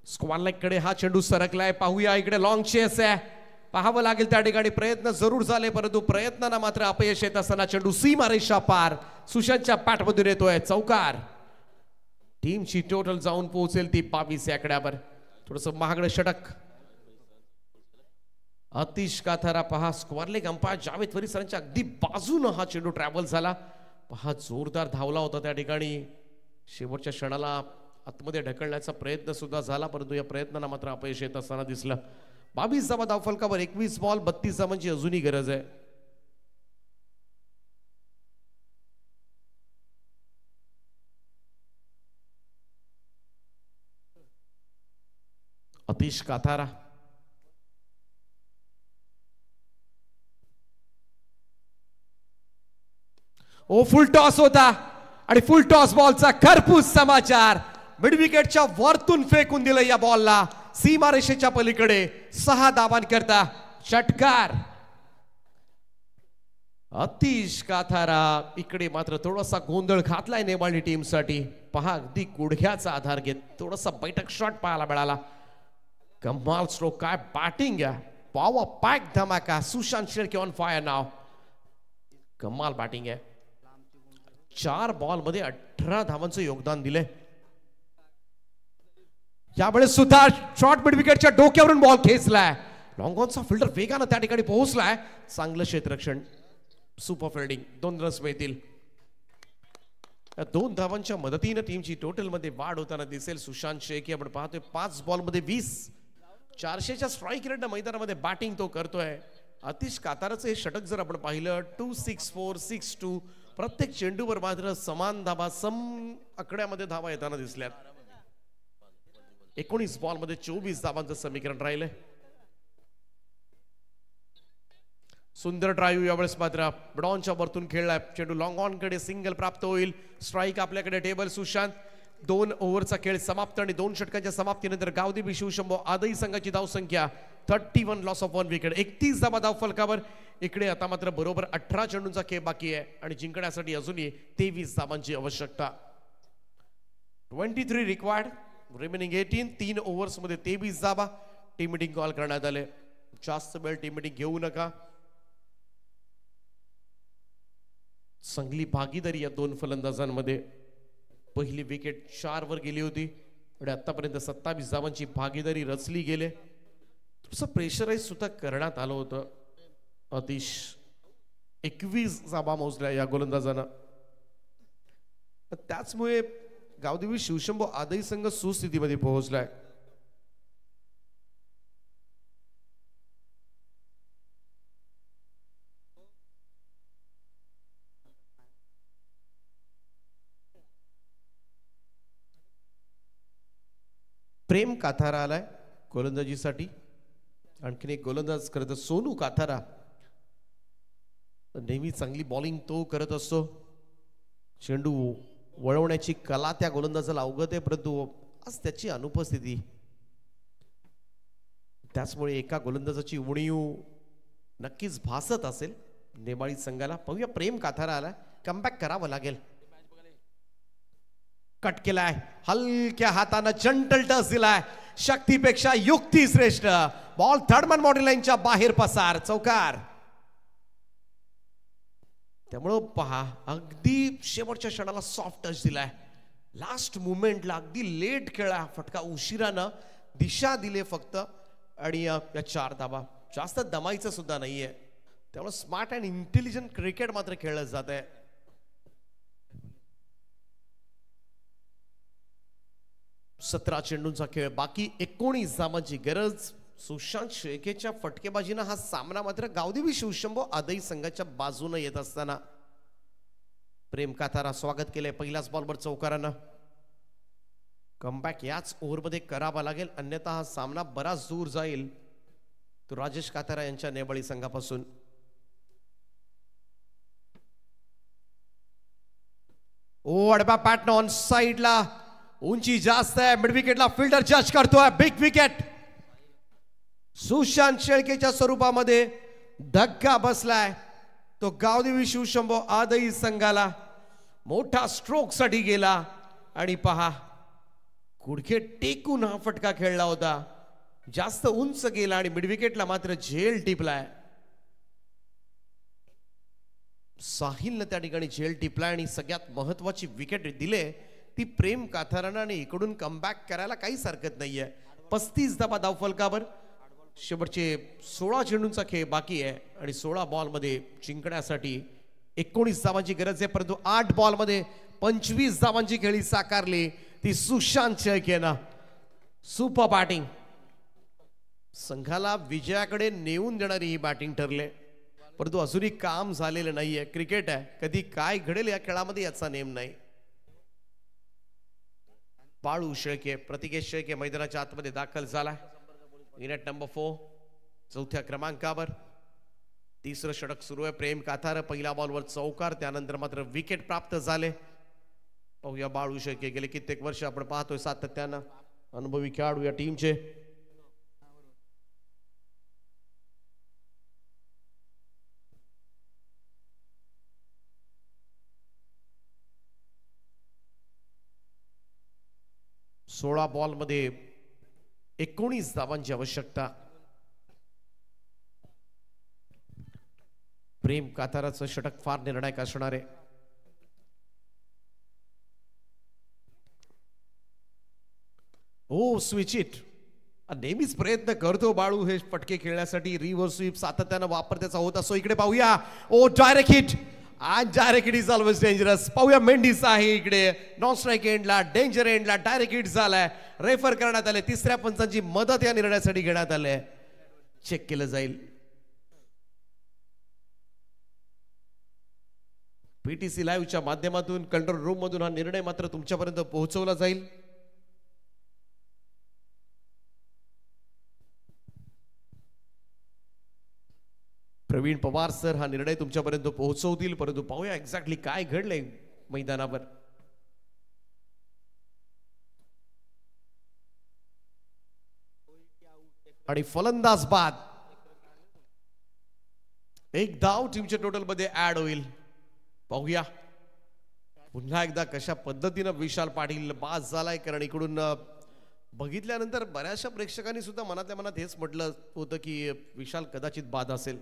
स्क्वार लेग कडे हा चेंडू सरकलाय. पाहूया इकडे लॉंग चेस आहे, पाहावं लागेल त्या ठिकाणी. प्रयत्न जरूर झाले परंतु प्रयत्नांना मात्र अपयश येत असताना चेंडू सीमारेषा पार. सुशांतच्या बॅटमधून येतोय चौकार. टीमची टोटल जाऊन पोहोचेल ती 22 या आकड्यावर. थोडस महागडं षटक. आतिश काथारा पहा, square leg umpire Javed Farid सरांच्या अगदी बाजूनं हा चेंडू ट्रॅव्हल झाला. पहा जोरदार धावला होता त्या ठिकाणी. शेवटच्या क्षणाला आतमध्ये ढकलण्याचा प्रयत्न सुद्धा झाला, परंतु या प्रयत्नांना मात्र अपयश येत असताना दिसलं. 22 धावा धावफलकावर, 21 बॉल 32 धावांची अजूनही गरज आहे. अतिश काथारा फुल टॉस होता आणि फुल टॉस बॉलचा खरपूस समाचार. मिड विकेटच्या वरतून फेकून दिलं या बॉलला सीमारेषेच्या पलीकडे. 6 धावांकरता षटकार. अतिश काथारा इकडे मात्र थोडासा गोंधळ घातलाय नेमाळी टीम साठी. पहा अगदी गुडघ्याचा आधार घेत थोडासा बैठक शॉट पाहायला मिळाला. कमाल स्ट्रोक, काय बॅटिंग आहे. पॉवर पॅक धमाका. सुशांत शेळके ऑन फायर नाव. कमाल बॅटिंग आहे. 4 बॉल मध्ये 18 धावांचं योगदान दिले. यावेळेस सुद्धा शॉर्ट मिड विकेटच्या डोक्यावरून बॉल खेचलाय. लॉंग ऑनचा फिल्डर वेगानं त्या ठिकाणी पोहोचलाय. चांगलं क्षेत्ररक्षण, सुपर फिल्डिंग. 2 रन्स मिळतील. 2 धावांच्या मदतीने टीमची टोटल मध्ये वाढ होताना दिसेल. सुशांत शेळके आपण पाहतोय 5 बॉल मध्ये 20, 400च्या स्ट्राईक रेटनं मैदानामध्ये बॅटिंग तो करतोय. अतिश काताराचं हे षटक जर आपण पाहिलं 264, 62 प्रत्येक चेंडूवर मात्र समान धावा आकड्यामध्ये धावा येताना दिसल्यात. 19 बॉल मध्ये 24 धावांचं समीकरण राहिलंय. सुंदर ड्राईव्ह यावेळेस मात्र ब्रॉनच्या वरतून खेळलाय. चेंडू लॉंग ऑन कडे सिंगल प्राप्त होईल. स्ट्राईक आपल्याकडे टेबल. सुशांत 2 ओव्हरचा खेळ समाप्त आणि 2 षटकांच्या समाप्तीनंतर गावदेवी शिवशंभो आदई संघाची धावसंख्या 31, लॉस ऑफ 1 विकेट. 31 धावा धावफलकावर. इकडे आता मात्र बरोबर 18 चेंडूंचा खेळ बाकी आहे आणि जिंकण्यासाठी अजूनही 23 धावांची आवश्यकता. 23 रिक्वायर्ड, रिमेनिंग 18. 3 ओव्हर्स मध्ये 23 धावा. टीम मीटिंग कॉल करण्यात आले. जास्त वेळ टीम मीटिंग घेऊ नका. चांगली भागीदारी या 2 फलंदाजांमध्ये. पहिली विकेट 4 वर गेली होती आणि आतापर्यंत 27 धावांची भागीदारी रचली गेले. थोडंसं प्रेशराईज सुद्धा करण्यात आलं होतं. अतिश 21 धावा मोजल्या या गोलंदाजांना. त्याचमुळे गावदेवी शिवशंभो आदई संघ सुस्थितीमध्ये पोहोचलाय. प्रेम काथारा आलाय गोलंदाजीसाठी. आणखीन एक गोलंदाज खरं तर सोनू काथारा. नेहमी चांगली बॉलिंग तो करत असतो. चेंडू वळवण्याची कला त्या गोलंदाजाला अवगत आहे, परंतु आज त्याची अनुपस्थिती. त्याचमुळे एका गोलंदाजाची उणीव नक्कीच भासत असेल नेमाळी संघाला. पाहूया प्रेम काथारा आलाय. कमबॅक करावं लागेल. कट केलाय. हलक्या हातानं जंटल टच दिलाय. शक्तीपेक्षा युक्ती श्रेष्ठ. बॉल थर्डमन बॉडी लाईनच्या बाहेर पसार. चौकार. त्यामुळं पहा अगदी शेवटच्या क्षणाला सॉफ्ट टच दिलाय. लास्ट मुवमेंटला अगदी लेट खेळा. फटका उशिरानं दिशा दिले फक्त आणि या 4 धावा. जास्त दमाईचं सुद्धा नाहीये. त्यामुळे स्मार्ट अँड इंटेलिजंट क्रिकेट मात्र खेळलं जात आहे. सतरा चेंडूंचा खेळ बाकी. 19 धावांची गरज. सुशांत शेळकेच्या फटकेबाजीनं हा सामना मात्र गावदेवी शिवशंभो आदई संघाच्या बाजूनं येत असताना प्रेम काथारा स्वागत केलंय पहिल्याच बॉलवर चौकारानं. कमबॅक याच ओव्हरमध्ये करावा लागेल, अन्यथा हा सामना बराच दूर जाईल तो राजेश काथारा यांच्या नेवाळी संघापासून. अडबा पॅटर्न ऑन साइडला. उंची जास्त आहे. मिड विकेटला फिल्डर जज करतोय. Big wicket. सुशांत शेळकेच्या स्वरूपामध्ये धक्का बसलाय तो गावदेवी शिवशंभो आदई संघाला. मोठा स्ट्रोक साठी गेला आणि पहा गुडघे टेकून हा फटका खेळला होता. जास्त उंच गेला आणि मिड विकेटला मात्र झेल टिपलाय. साहिलनं त्या ठिकाणी झेल टिपलाय आणि सगळ्यात महत्वाची विकेट दिले ती प्रेम काथारानं आणि इकडून कमबॅक करायला काहीच हरकत नाहीये. 35 धावा धावफलकावर. शेवटचे 16 चेंडूंचा खेळ बाकी आहे आणि 16 बॉलमध्ये जिंकण्यासाठी 19 धावांची गरज आहे, परंतु 8 बॉलमध्ये 25 धावांची खेळी साकारली. ती सुशांत शेळकेनं सुपर बॅटिंग, संघाला विजयाकडे नेऊन देणारी ही बॅटिंग ठरले, परंतु अजूनही काम झालेलं नाहीये. क्रिकेट आहे, कधी काय घडेल या खेळामध्ये याचा नेम नाही. बाळू शेळके, प्रतिकेश शेळके मैदानाच्या आतमध्ये दाखल झाला. विकेट नंबर 4 चौथ्या क्रमांकावर. तिसरं षटक सुरू आहे. प्रेम काथार पहिल्या बॉलवर चौकार, त्यानंतर मात्र विकेट प्राप्त झाले. पाहूया बाळू शेळके, गेले कित्येक वर्ष आपण पाहतोय सातत्यानं अनुभवी खेळाडू या टीमचे. सोळा बॉल मध्ये 19 धावांची आवश्यकता. प्रेम काताराचं षटक फार निर्णायक असणार आहे. ओ स्विच इट, नेहमीच प्रयत्न करतो बाळू हे फटके खेळण्यासाठी. रिव्हर्स स्वीप सातत्यानं वापर त्याचा होत असतो. इकडे पाहूया, ओ डायरेक्ट हिट, आणि direct hit is always dangerous. पाहूया मेंडिस आहे इकडे नॉन स्ट्राईक एंडला, डेंजर एंडला डायरेक्ट हिट झालाय. रेफर करण्यात आले. तिसऱ्या पंचांची मदत या निर्णयासाठी घेण्यात आली. चेक केलं जाईल. पीटीसी लाईव्हच्या माध्यमातून कंट्रोल रूम मधून हा निर्णय मात्र तुमच्यापर्यंत पोहोचवला जाईल. प्रवीण पवार सर हा निर्णय तुमच्यापर्यंत पोहोचवतील, परंतु पाहूया एक्झॅक्टली काय घडलंय मैदानावर. आणि फलंदाज बाद. एक धाव टीमच्या टोटल मध्ये ऍड होईल. पाहूया पुन्हा एकदा कशा पद्धतीनं विशाल पाटील बाद झालाय, कारण इकडून बघितल्यानंतर बऱ्याचशा प्रेक्षकांनी सुद्धा मनातल्या मनात हेच म्हटलं होतं की विशाल कदाचित बाद असेल.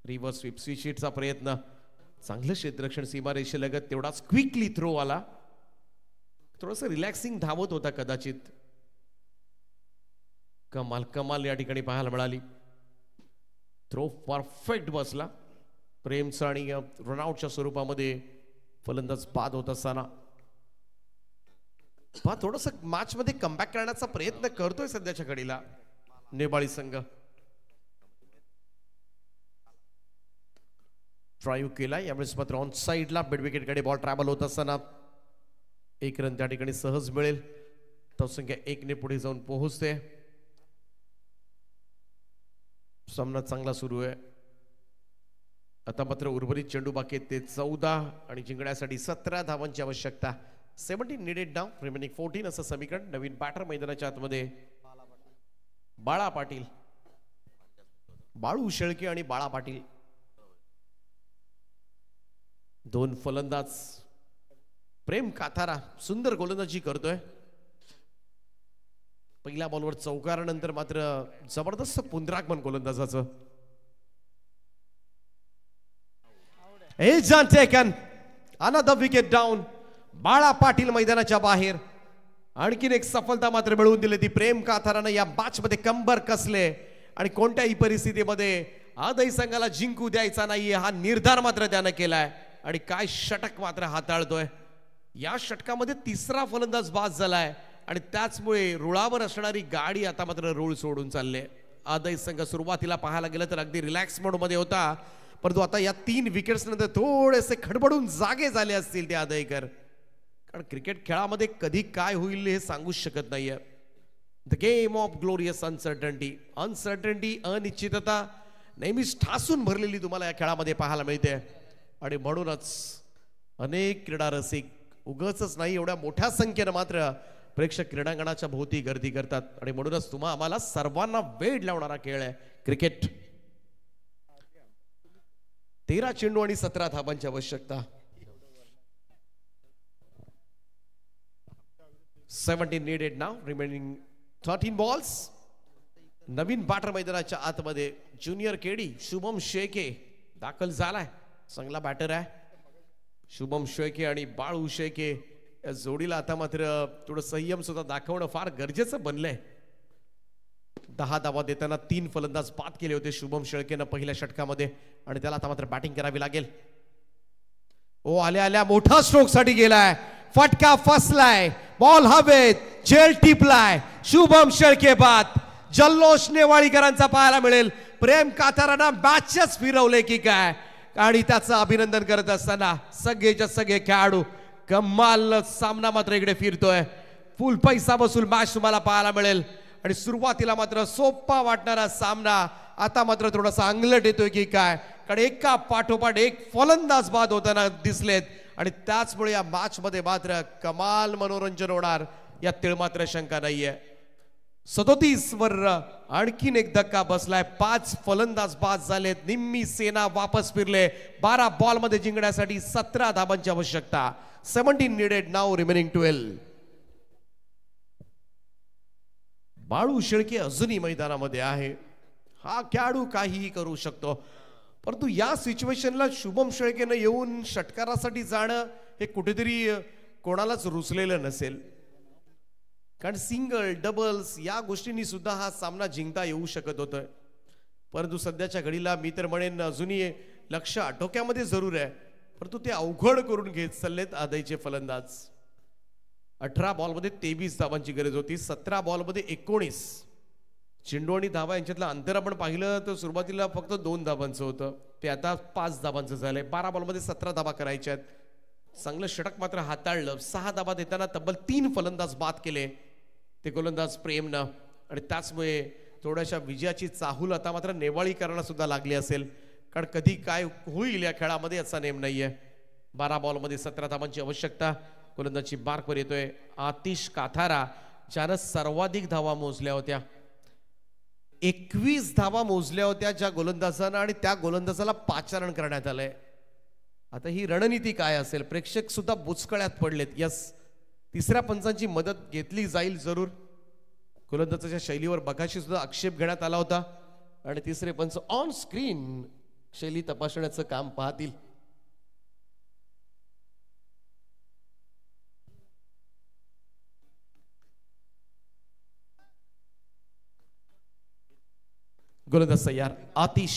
रिव्हर्स स्वीप स्विच हिटचा प्रयत्न, चांगलं क्षेत्ररक्षण सीमारेषेलगत, तेवढाच क्विकली थ्रो आला. थोडंसं रिलॅक्सिंग धावत होता कदाचित. कमाल कमाल या ठिकाणी पाहायला मिळाली. थ्रो परफेक्ट बसला. प्रेमचा आणि रनआउटच्या स्वरूपामध्ये फलंदाज बाद होत असताना थोडस मॅच मध्ये कमबॅक करण्याचा प्रयत्न करतोय सध्याच्या घडीला नेबाळी संघ. ड्राईव्ह केला यावेळेस मात्र ऑन साइडला मिड विकेट कडे बॉल ट्रॅव्हल होत असताना 1 रन त्या ठिकाणी सहज मिळेल. धावसंख्या 1 ने पुढे जाऊन पोहोचते. सामना चांगला सुरू आहे. आता मात्र उर्वरित चेंडू बाकी ते 14 आणि जिंकण्यासाठी 17 धावांची आवश्यकता. 17 नीडेड नाव, रिमेनिंग 14 असं समीकरण. नवीन बॅटर मैदानाच्या आतमध्ये बाळा पाटील, बाळू शेळके आणि बाळा पाटील दोन फलंदाज. प्रेम काथारा सुंदर गोलंदाजी करतोय. पहिल्या बॉलवर चौकारानंतर मात्र जबरदस्त पुनरागमन गोलंदाजाचं. Another wicket down. बाळा पाटील मैदानाच्या बाहेर. आणखीन एक सफलता मात्र मिळवून दिली ती प्रेम काथारानं. या मॅच मध्ये कंबर कसले आणि कोणत्याही परिस्थितीमध्ये आदई संघाला जिंकू द्यायचा नाहीये हा निर्धार मात्र त्यानं केलाय. आणि काय षटक मात्र हाताळतोय. या षटकामध्ये 3रा फलंदाज बाद झालाय आणि त्याचमुळे रुळावर असणारी गाडी आता मात्र रूळ सोडून चालले. आदई संघ सुरुवातीला पाहायला गेलं तर अगदी रिलॅक्स मोड मध्ये होता, परंतु आता या 3 विकेट्स नंतर थोडेसे खडबडून जागे झाले असतील ते आदईकर. कारण क्रिकेट खेळामध्ये कधी काय होईल हे सांगूच शकत नाहीये. The game of glorious uncertainty. Uncertainty, अनिश्चितता नेहमीच ठासून भरलेली तुम्हाला या खेळामध्ये पाहायला मिळते. आणि म्हणूनच अनेक क्रीडा रसिक उगाचच नाही एवढ्या मोठ्या संख्येनं मात्र प्रेक्षक क्रीडांगणाच्या भोवती गर्दी करतात. आणि म्हणूनच तुम्हा आम्हाला सर्वांना वेळ लावणारा खेळ आहे क्रिकेट. 13 चेंडू आणि 17 धावांची आवश्यकता. 17 नीडेड नाव, रिमेनिंग 13 बॉल्स. नवीन बॅटर मैदानाच्या आतमध्ये ज्युनियर केडी शुभम शेळके दाखल झालाय. चांगला बॅटर आहे शुभम शेळके आणि बाळू शेळके या जोडीला आता मात्र थोडं संयम सुद्धा दाखवणं फार गरजेचं बनलंय. 10 धावा देताना 3 फलंदाज बाद केले होते शुभम शेळकेनं पहिल्या षटकामध्ये आणि त्याला आता मात्र बॅटिंग करावी लागेल. ओ आल्या आल्या मोठा स्ट्रोक साठी गेलाय. फटका फसलाय. बॉल हवेत, झेल टिपलाय, शुभम शेळके बाद. जल्लोष नेवाळीकरांचा पाहायला मिळेल. प्रेम काथारांना मॅचच फिरवले की काय, आणि त्याचं अभिनंदन करत असताना सगळेच्या सगळे खेळाडू. कमाल सामना मात्र इकडे फिरतोय. फुल पैसा बसून मॅच तुम्हाला पाहायला मिळेल. आणि सुरुवातीला मात्र सोपा वाटणारा सामना आता मात्र थोडासा अंगलट येतोय की काय, कारण एका पाठोपाठ एक फलंदाज बाद होताना दिसलेत. आणि त्याचमुळे या मॅच मध्ये मात्र कमाल मनोरंजन होणार यात तिळ मात्र शंका नाहीये. 37 वर आणखीन एक धक्का बसलाय. 5 फलंदाज बाद झालेत. निम्मी सेना वापस फिरले. 12 बॉल मध्ये जिंकण्यासाठी 17 धाबांची आवश्यकता. 17 needed, now remaining 12. Balu Shelke अजूनही मैदानामध्ये आहे. हा खेळाडू काहीही करू शकतो, परंतु या सिच्युएशनला शुभम शेळकेनं येऊन षटकारासाठी जाणं हे कुठेतरी कोणालाच रुचलेलं नसेल. कारण सिंगल डबल्स या गोष्टींनी सुद्धा हा सामना जिंकता येऊ शकत होतं. परंतु सध्याच्या घडीला मी तर म्हणेन अजूनही लक्ष आटोक्यामध्ये जरूर आहे, परंतु ते अवघड करून घेत चाललेत आदयचे फलंदाज. 18 बॉलमध्ये 23 धावांची गरज होती. 17 बॉलमध्ये 19. चेंडू आणि धावा यांच्यातलं अंतर आपण पाहिलं तर सुरुवातीला फक्त 2 धावांचं होतं, ते आता 5 धावांचं झालंय. 12 बॉलमध्ये 17 धावा करायच्या आहेत. चांगलं षटक मात्र हाताळलं. 6 धावा देताना तब्बल 3 फलंदाज बाद केले ते गोलंदाज प्रेमनं. आणि त्याचमुळे थोड्याशा विजयाची चाहूल आता मात्र नेवाळीकरांना सुद्धा लागली असेल, कारण कधी काय होईल या खेळामध्ये याचा नेम नाहीये. 12 बॉलमध्ये 17 धावांची आवश्यकता. गोलंदाजी मार्कवर येतोय आतिश काथारा, ज्यानं सर्वाधिक धावा मोजल्या होत्या. 21 धावा मोजल्या होत्या ज्या गोलंदाजानं, आणि त्या गोलंदाजाला 5 रन करण्यात आलंय. आता ही रणनीती काय असेल? प्रेक्षक सुद्धा बुचकळ्यात पडलेत. यस, तिसऱ्या पंचांची मदत घेतली जाईल जरूर. गोलंदाजाच्या शैलीवर बघाशी सुद्धा आक्षेप घेण्यात आला होता, आणि तिसरे पंच ऑन स्क्रीन शैली तपासण्याचं काम पाहतील. गोलंदाज तयार आतिश.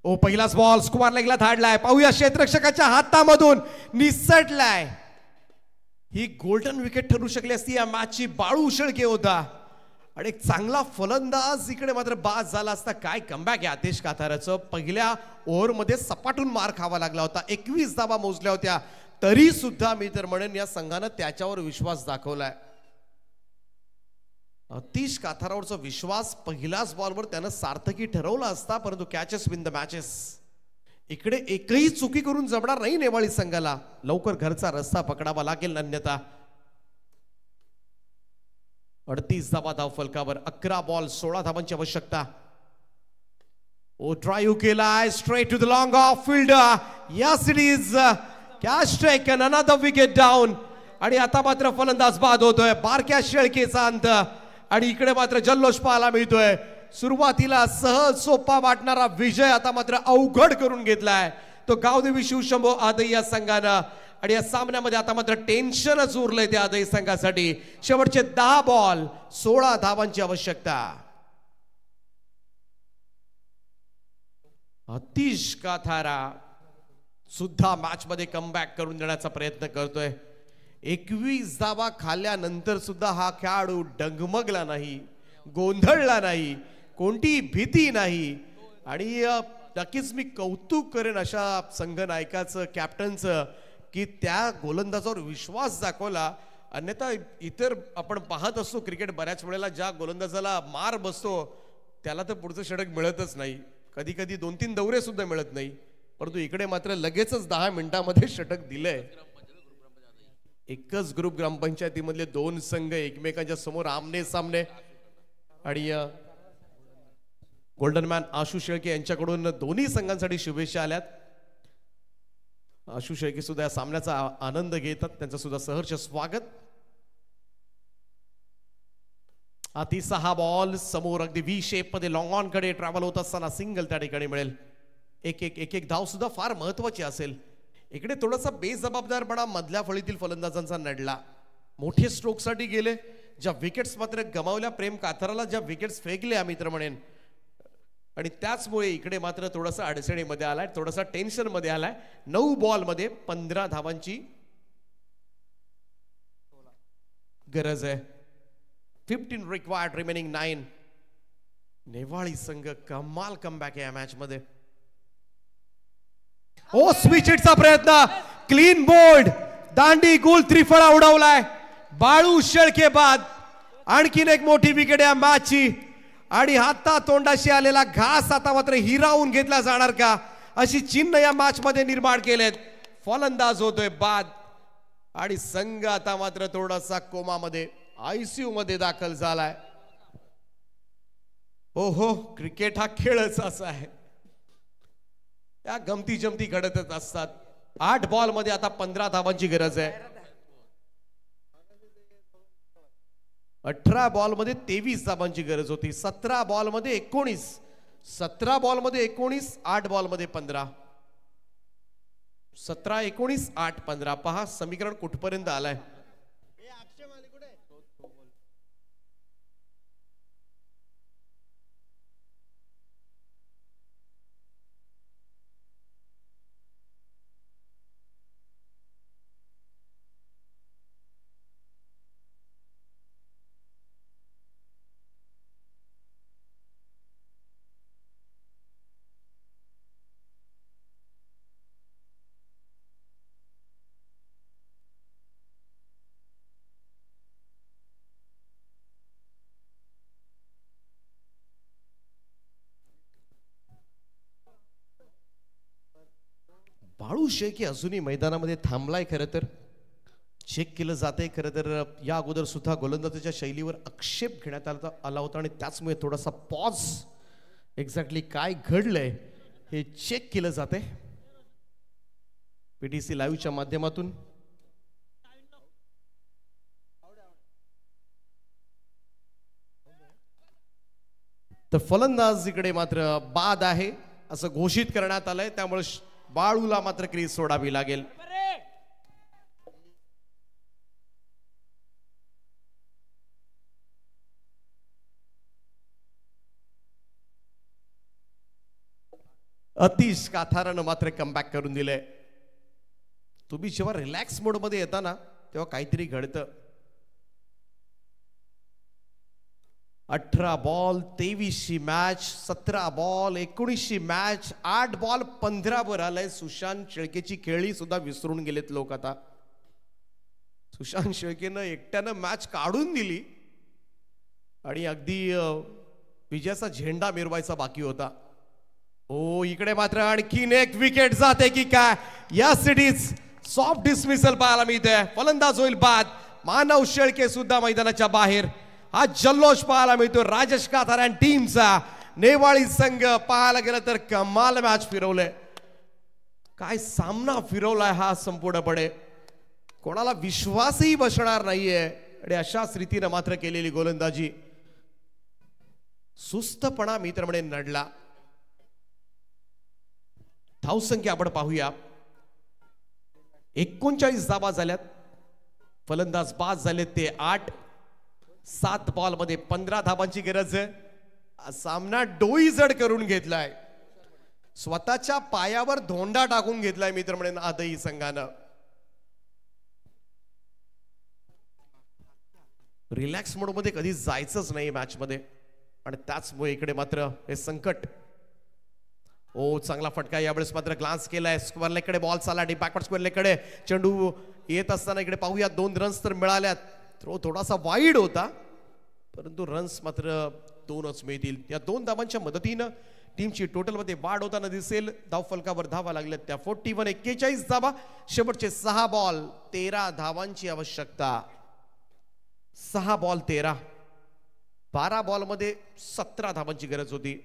ओ पहिलाच बॉल स्क्वेअर लेगला धाडलाय. पाहूया क्षेत्ररक्षकाच्या हातामधून निसटलाय. ही गोल्डन विकेट ठरू शकली असती या मॅचची. बाळू शेळके होता आणि एक चांगला फलंदाज इकडे मात्र बाद झाला असता. काय कमबॅक आहे आतिश काथाराचं. पहिल्या ओव्हरमध्ये सपाटून मार खावा लागला होता. 21 धावा मोजल्या होत्या, तरी सुद्धा मी तर म्हणेन या संघानं त्याच्यावर विश्वास दाखवलाय. आतिश काथारावरचा विश्वास पहिल्याच बॉलवर त्यानं सार्थकी ठरवला असता, परंतु कॅचेस विन द मॅचेस. इकडे एकही चुकी करून जमणार नाही नेवाळी संघाला. लवकर घरचा रस्ता पकडावा लागेल अन्यथा. 38 धावा धाव फलकावर. 11 बॉल 16 धावांची आवश्यकता. ओ ड्राईव्ह केलाय straight to the long off fielder. Yes it is catch taken, another wicket down. आणि आता मात्र फलंदाज बाद होतोय. बारक्या शेळकेचा अंत. आणि इकडे मात्र जल्लोष पाहायला मिळतोय. सुरुवातीला सहज सोपा वाटणारा विजय आता मात्र अवघड करून घेतलाय तो गावदेवी शिवशंभो आदई या संघानं. आणि या सामन्यामध्ये आता मात्र टेन्शनच उरलंय त्या आदई संघासाठी. शेवटचे 10 बॉल 16 धावांची आवश्यकता. आतिश काथारा सुद्धा मॅच मध्ये कमबॅक करून देण्याचा प्रयत्न करतोय. 21 धावा खाल्ल्यानंतर सुद्धा हा खेळाडू डगमगला नाही, गोंधळला नाही, कोणती भीती नाही. आणि नक्कीच मी कौतुक करेन अशा संघ नायकाचं, कॅप्टनचं, की त्या गोलंदाजावर विश्वास दाखवला. अन्यथा इतर आपण पाहत असतो क्रिकेट बऱ्याच वेळेला ज्या गोलंदाजाला मार बसतो त्याला तर पुढचं षटक मिळतच नाही. कधी कधी 2-3 दौरे सुद्धा मिळत नाही. परंतु इकडे मात्र लगेचच 10 मिनिटांमध्ये षटक दिलंय. एकच ग्रुप ग्रामपंचायतीमधले 2 संघ एकमेकांच्या समोर आमने सामने. आणि गोल्डन मॅन आशु शेळके यांच्याकडून दोन्ही संघांसाठी शुभेच्छा आल्यात. आशु शेळके सुद्धा या सामन्याचा आनंद घेतात, त्यांचं सुद्धा सहर्ष स्वागत. आधी 6 बॉल समोर अगदी व्ही शेप मध्ये लॉंग ऑन कडे ट्रॅव्हल होत असताना सिंगल त्या ठिकाणी मिळेल. एक धाव सुद्धा फार महत्वाची असेल. इकडे थोडासा बेजबाबदारपणा मधल्या फळीतील फलंदाजांचा नडला. मोठे स्ट्रोक साठी गेले. ज्या विकेट्स मात्र गमावल्या प्रेम काथाराला, ज्या विकेट्स फेकल्या मी तर म्हणेन आणि त्याचमुळे इकडे मात्र थोडासा अडचणीमध्ये आलाय, थोडासा टेन्शन मध्ये आलाय. 9 बॉलमध्ये 15 धावांची गरज आहे. 15 रिक्वायर्ड, रिमेनिंग 9. नेवाळी संघ कमाल कमबॅक या मॅच मध्ये. ओ स्विच हिटचा प्रयत्न, क्लीन बोल्ड, दांडी गोल त्रिफळा उडवलाय बाळू शेळके बाद. आणखीन एक मोठी विकेट या मॅचची. आणि हाता तोंडाशी आलेला घास आता मात्र हिरावून घेतला जाणार का अशी चिन्ह या मॅच मध्ये निर्माण केलेत. फलंदाज होतोय बाद आणि संघ आता मात्र थोडासा कोमामध्ये, आयसीयू मध्ये दाखल झालाय. ओहो, क्रिकेट हा खेळच असा आहे, या गमती जमती घडतच असतात. 8 बॉल मध्ये आता 15 धावांची गरज आहे. 18 बॉल मध्ये 23 धावांची गरज होती. 17 बॉल मध्ये 19, 17 बॉल मध्ये 19, 8 बॉल मध्ये 15. 17, 19, 8, 15. पहा समीकरण कुठपर्यंत आलाय. बाळू शेळके अजूनही मैदानामध्ये थांबलाय. खरं तर चेक केलं जाते. खरं तर या अगोदर सुद्धा गोलंदाजीच्या शैलीवर आक्षेप घेण्यात आला होता आणि त्याचमुळे थोडासा पॉज, एक्झॅक्टली काय घडलंय हे चेक केलं जाते पीटीसी लाईव्हच्या माध्यमातून. तर फलंदाज इकडे मात्र बाद आहे असं घोषित करण्यात आलंय. त्यामुळे बाळूला मात्र क्रीज सोडावी लागेल. अतिश काथारानं मात्र कमबॅक करून दिले. तुम्ही जेव्हा रिलॅक्स मोड मध्ये येता ना तेव्हा काहीतरी घडतं. 18 बॉल 23ची मॅच, 17 बॉल 19ची मॅच, 8 बॉल 15 वर आलाय. सुशांत शेळकेची खेळी सुद्धा विसरून गेलेत लोक. आता सुशांत शेळकेनं एकट्यानं मॅच काढून दिली आणि अगदी विजयाचा झेंडा मिरवायचा बाकी होता. ओ इकडे मात्र आणखीन एक विकेट जाते की काय. या सिटीज सॉफ्ट डिसमिसल पाहायला मिळते. फलंदाज होईल बाद. मानव शेळके सुद्धा मैदानाच्या बाहेर. हा जल्लोष पाहायला मिळतो राजेश काथार टीमचा. नेवाळी संघ पाहायला गेलं तर कमाल मॅच फिरवलंय. काय सामना फिरवलाय हा संपूर्णपणे. कोणाला विश्वासही बसणार नाहीये आणि अशाच रीतीने मात्र केलेली गोलंदाजी सुस्तपणा मी तर म्हणे नडला. धावसंख्या आपण पाहूया. 39 धावा झाल्यात. फलंदाज बाद झाले ते 8. 7 बॉल मध्ये 15 धावांची गरज आहे. सामना डोई जड करून घेतलाय. स्वतःच्या पायावर धोंडा टाकून घेतलाय मित्र म्हणेन आदही संघानं. रिलॅक्स मोड मध्ये कधी जायचंच नाही मॅच मध्ये आणि त्याचमुळे इकडे मात्र हे संकट. ओ चांगला फटका यावेळेस मात्र ग्लान्स केलाय. स्क्वेअर लेगकडे बॉल चालला. बॅकवर्ड स्क्वेअर लेगकडे चेंडू येत असताना इकडे पाहूया 2 रन्स तर मिळाल्यात. थ्रो थोडासा वाईड होता परंतु रन्स मात्र 2च मिळतील. या 2 धावांच्या मदतीनं टीमची टोटल मध्ये वाढ होताना दिसेल. धाव फलकावर धावा लागल्या त्या 41. 41 धावा. शेवटचे 6 बॉल 13 धावांची आवश्यकता. 6 बॉल 13. 12 बॉल मध्ये 17 धावांची गरज होती.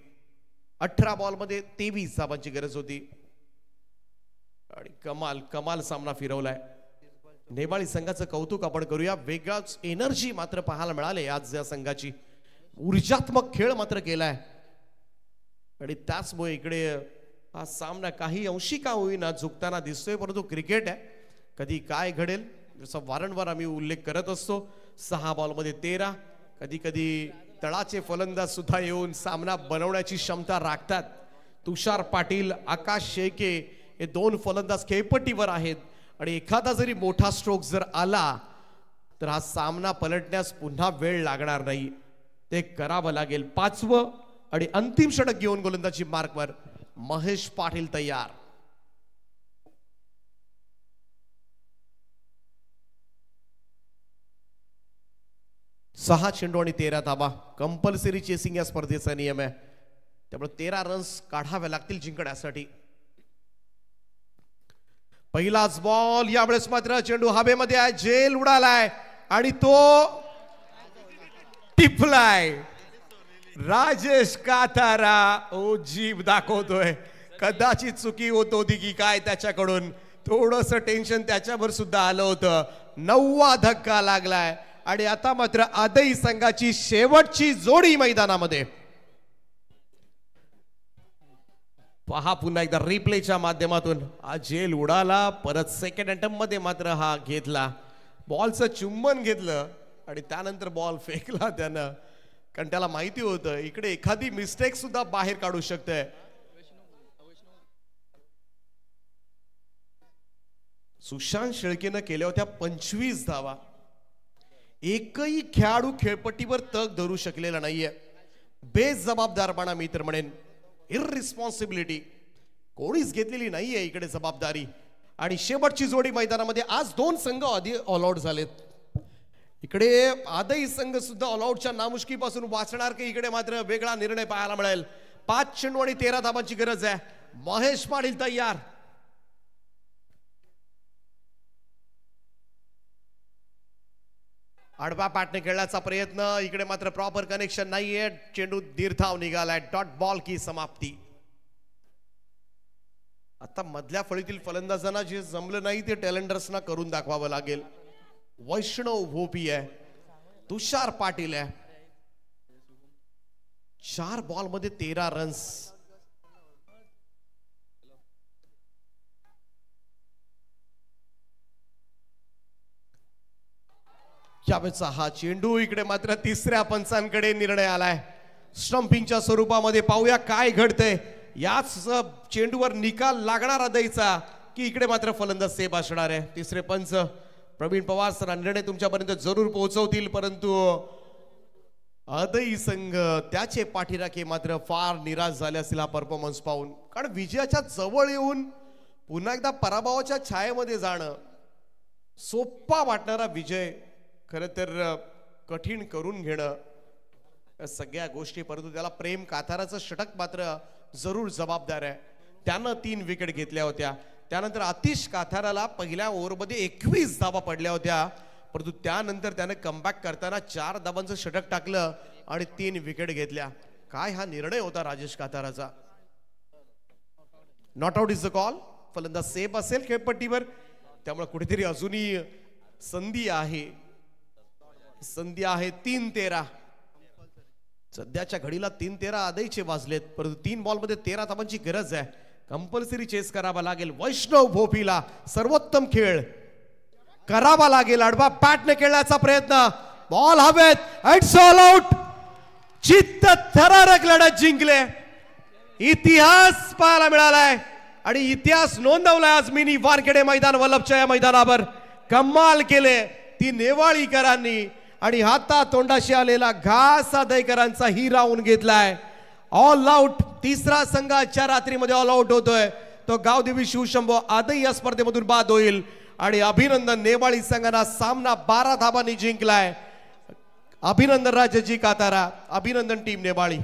18 बॉल मध्ये 23 धावांची गरज होती आणि कमाल कमाल सामना फिरवलाय. नेवाळी संघाचं कौतुक आपण करूया. वेगळाच एनर्जी मात्र पाहायला मिळाले आज या संघाची. ऊर्जात्मक खेळ मात्र केलाय आणि त्याचमुळे इकडे हा सामना काही अंशी का होईना झुकताना दिसतोय. परंतु क्रिकेट आहे, कधी काय घडेल जसं वारंवार आम्ही उल्लेख करत असतो. 6 बॉल मध्ये 13, कधी कधी तळाचे फलंदाज सुद्धा येऊन सामना बनवण्याची क्षमता राखतात. तुषार पाटील, आकाश शेळके हे दोन फलंदाज खेळपट्टीवर आहेत आणि एखादा जरी मोठा स्ट्रोक जर आला तर हा सामना पलटण्यास पुन्हा वेळ लागणार नाही. ते करावं लागेल. 5वं आणि अंतिम षटक घेऊन गोलंदाजी मार्कवर महेश पाटील तयार. सहा चेंडू आणि 13 धावा. कंपल्सरी चेसिंग या स्पर्धेचा नियम आहे, त्यामुळे 13 रन्स काढावे लागतील जिंकण्यासाठी. पहिलाच बॉल. यावेळेस मात्र चेंडू हवेमध्ये आहे, झेल उडालाय आणि तो टिपलाय. राजेश कातारा ओ जीभ दाखवतोय. कदाचित चुकी होत होती की काय त्याच्याकडून, थोडस टेन्शन त्याच्यावर सुद्धा आलं होतं. 9वा धक्का लागलाय आणि आता मात्र आदई संघाची शेवटची जोडी मैदानामध्ये. पहा पुन्हा एकदा रिप्लेच्या माध्यमातून. हा झेल उडाला. परत सेकंड अटेम्प्ट मध्ये मात्र हा घेतला, बॉलचं चुंबन घेतलं आणि त्यानंतर बॉल फेकला त्यानं, कारण त्याला माहिती होतं इकडे एखादी मिस्टेक सुद्धा बाहेर काढू शकते. सुशांत शेळकेनं केल्या होत्या 25 धावा. एकही खेळाडू खेळपट्टीवर तग धरू शकलेला नाहीये. बेजबाबदारपणा मी तर म्हणेन, इररिस्पॉन्सिबिलिटी कोणीच घेतलेली नाहीये इकडे जबाबदारी. आणि शेवटची जोडी मैदानामध्ये. आज 2 संघ आधी ऑल आउट झालेत. इकडे आदई संघ सुद्धा ऑल आउटच्या नामुष्कीपासून वाचणार की इकडे मात्र वेगळा निर्णय पाहायला मिळेल. 5 चेंडू आणि 13 धावांची गरज आहे. महेश पाटील तयार. आडवा पाटने खेळण्याचा प्रयत्न. इकडे मात्र प्रॉपर कनेक्शन नाहीये. चेंडू दीर्घाव निघालाय. डॉट बॉल की समाप्ती. आता मधल्या फळीतील फलंदाजांना जे जमलं नाही ते टॅलेंडर्सना करून दाखवावं लागेल. वैष्णव भोपी आहे, तुषार पाटील आहे. 4 बॉल मध्ये 13 रन्स. यावेळेचा हा चेंडू. इकडे मात्र तिसऱ्या पंचांकडे निर्णय आलाय स्टंपिंगच्या स्वरूपामध्ये. पाहूया काय घडतंय. याच चेंडूवर निकाल लागणार आदईचा की इकडे मात्र फलंदाज सेफ असणार आहे. तिसरे पंच प्रवीण पवार सर निर्णय तुमच्यापर्यंत जरूर पोहोचवतील, परंतु आदई संघ त्याचे पाठीराखे मात्र फार निराश झाले असतील हा परफॉर्मन्स पाहून. कारण विजयाच्या जवळ येऊन पुन्हा एकदा पराभवाच्या छायेमध्ये जाणं, सोपा वाटणारा विजय खरं तर कठीण करून घेणं, या सगळ्या गोष्टी. परंतु त्याला प्रेम काताराचं षटक मात्र जरूर जबाबदार आहे. त्यानं 3 विकेट घेतल्या होत्या. त्यानंतर आतिश काथाराला पहिल्या ओव्हरमध्ये 21 धावा पडल्या होत्या, परंतु त्यानंतर त्याने कमबॅक करताना 4 धावांचं षटक टाकलं आणि 3 विकेट घेतल्या. काय हा निर्णय होता राजेश काथाराचा. Not out is the call. फलंदाज सेफ असेल खेळपट्टीवर, त्यामुळे कुठेतरी अजूनही संधी आहे. 3-13 सध्याच्या घडीला 3-13 आदईचे वाजलेत, परंतु 3 बॉल मध्ये 13 धावांची गरज आहे. कंपल्सरी चेस करावा लागेल. वैष्णव भोपीला सर्वोत्तम खेळ करावा लागेल. आडवा बॅटने खेळण्याचा प्रयत्न. बॉल हवेत. It's all out. चित्त थरारक लढत जिंकले. इतिहास पाहायला मिळालाय आणि इतिहास नोंदवलाय आज मिनी वानखेडे मैदान वल्लभच्या या मैदानावर. कमाल केले ती नेवाळीकरांनी आणि हाता तोंडाशी आलेला घास आदईकरांचा ही राऊंड घेतलाय. All out. तिसरा संघ आजच्या रात्रीमध्ये ऑल आउट होतोय. तो गावदेवी शिवशंभो आदई या स्पर्धेमधून बाद होईल. आणि अभिनंदन नेवाळी संघाला सामना 12 धावांनी जिंकलाय. अभिनंदन राजाजी कातारा. अभिनंदन टीम नेवाळी.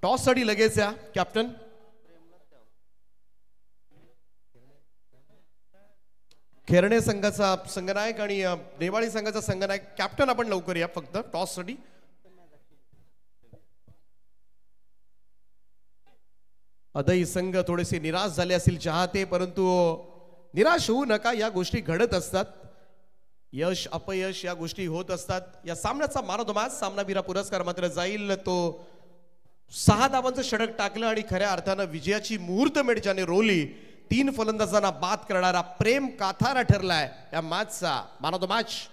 टॉस साठी लगेच या कॅप्टन. खेरणे संघाचा संघनायक आणि नेवाळी संघाचा संघनायक कॅप्टन आपण लवकर या फक्त टॉस साठी. आदई संघ थोडेसे निराश झाले असतील चाहते, परंतु निराश होऊ नका. या गोष्टी घडत असतात. यश अपयश या गोष्टी होत असतात. या सामन्याचा मॅन ऑफ द मॅच सामनावीरा पुरस्कार मात्र जाईल तो 6 धावांचं षटक टाकलं आणि खऱ्या अर्थानं विजयाची मुहूर्तमेढ ज्याने रोवली, 3 फलंदाजांना बाद करणारा प्रेम काथारा ठरलाय या मॅचचा मॅन ऑफ द मॅच.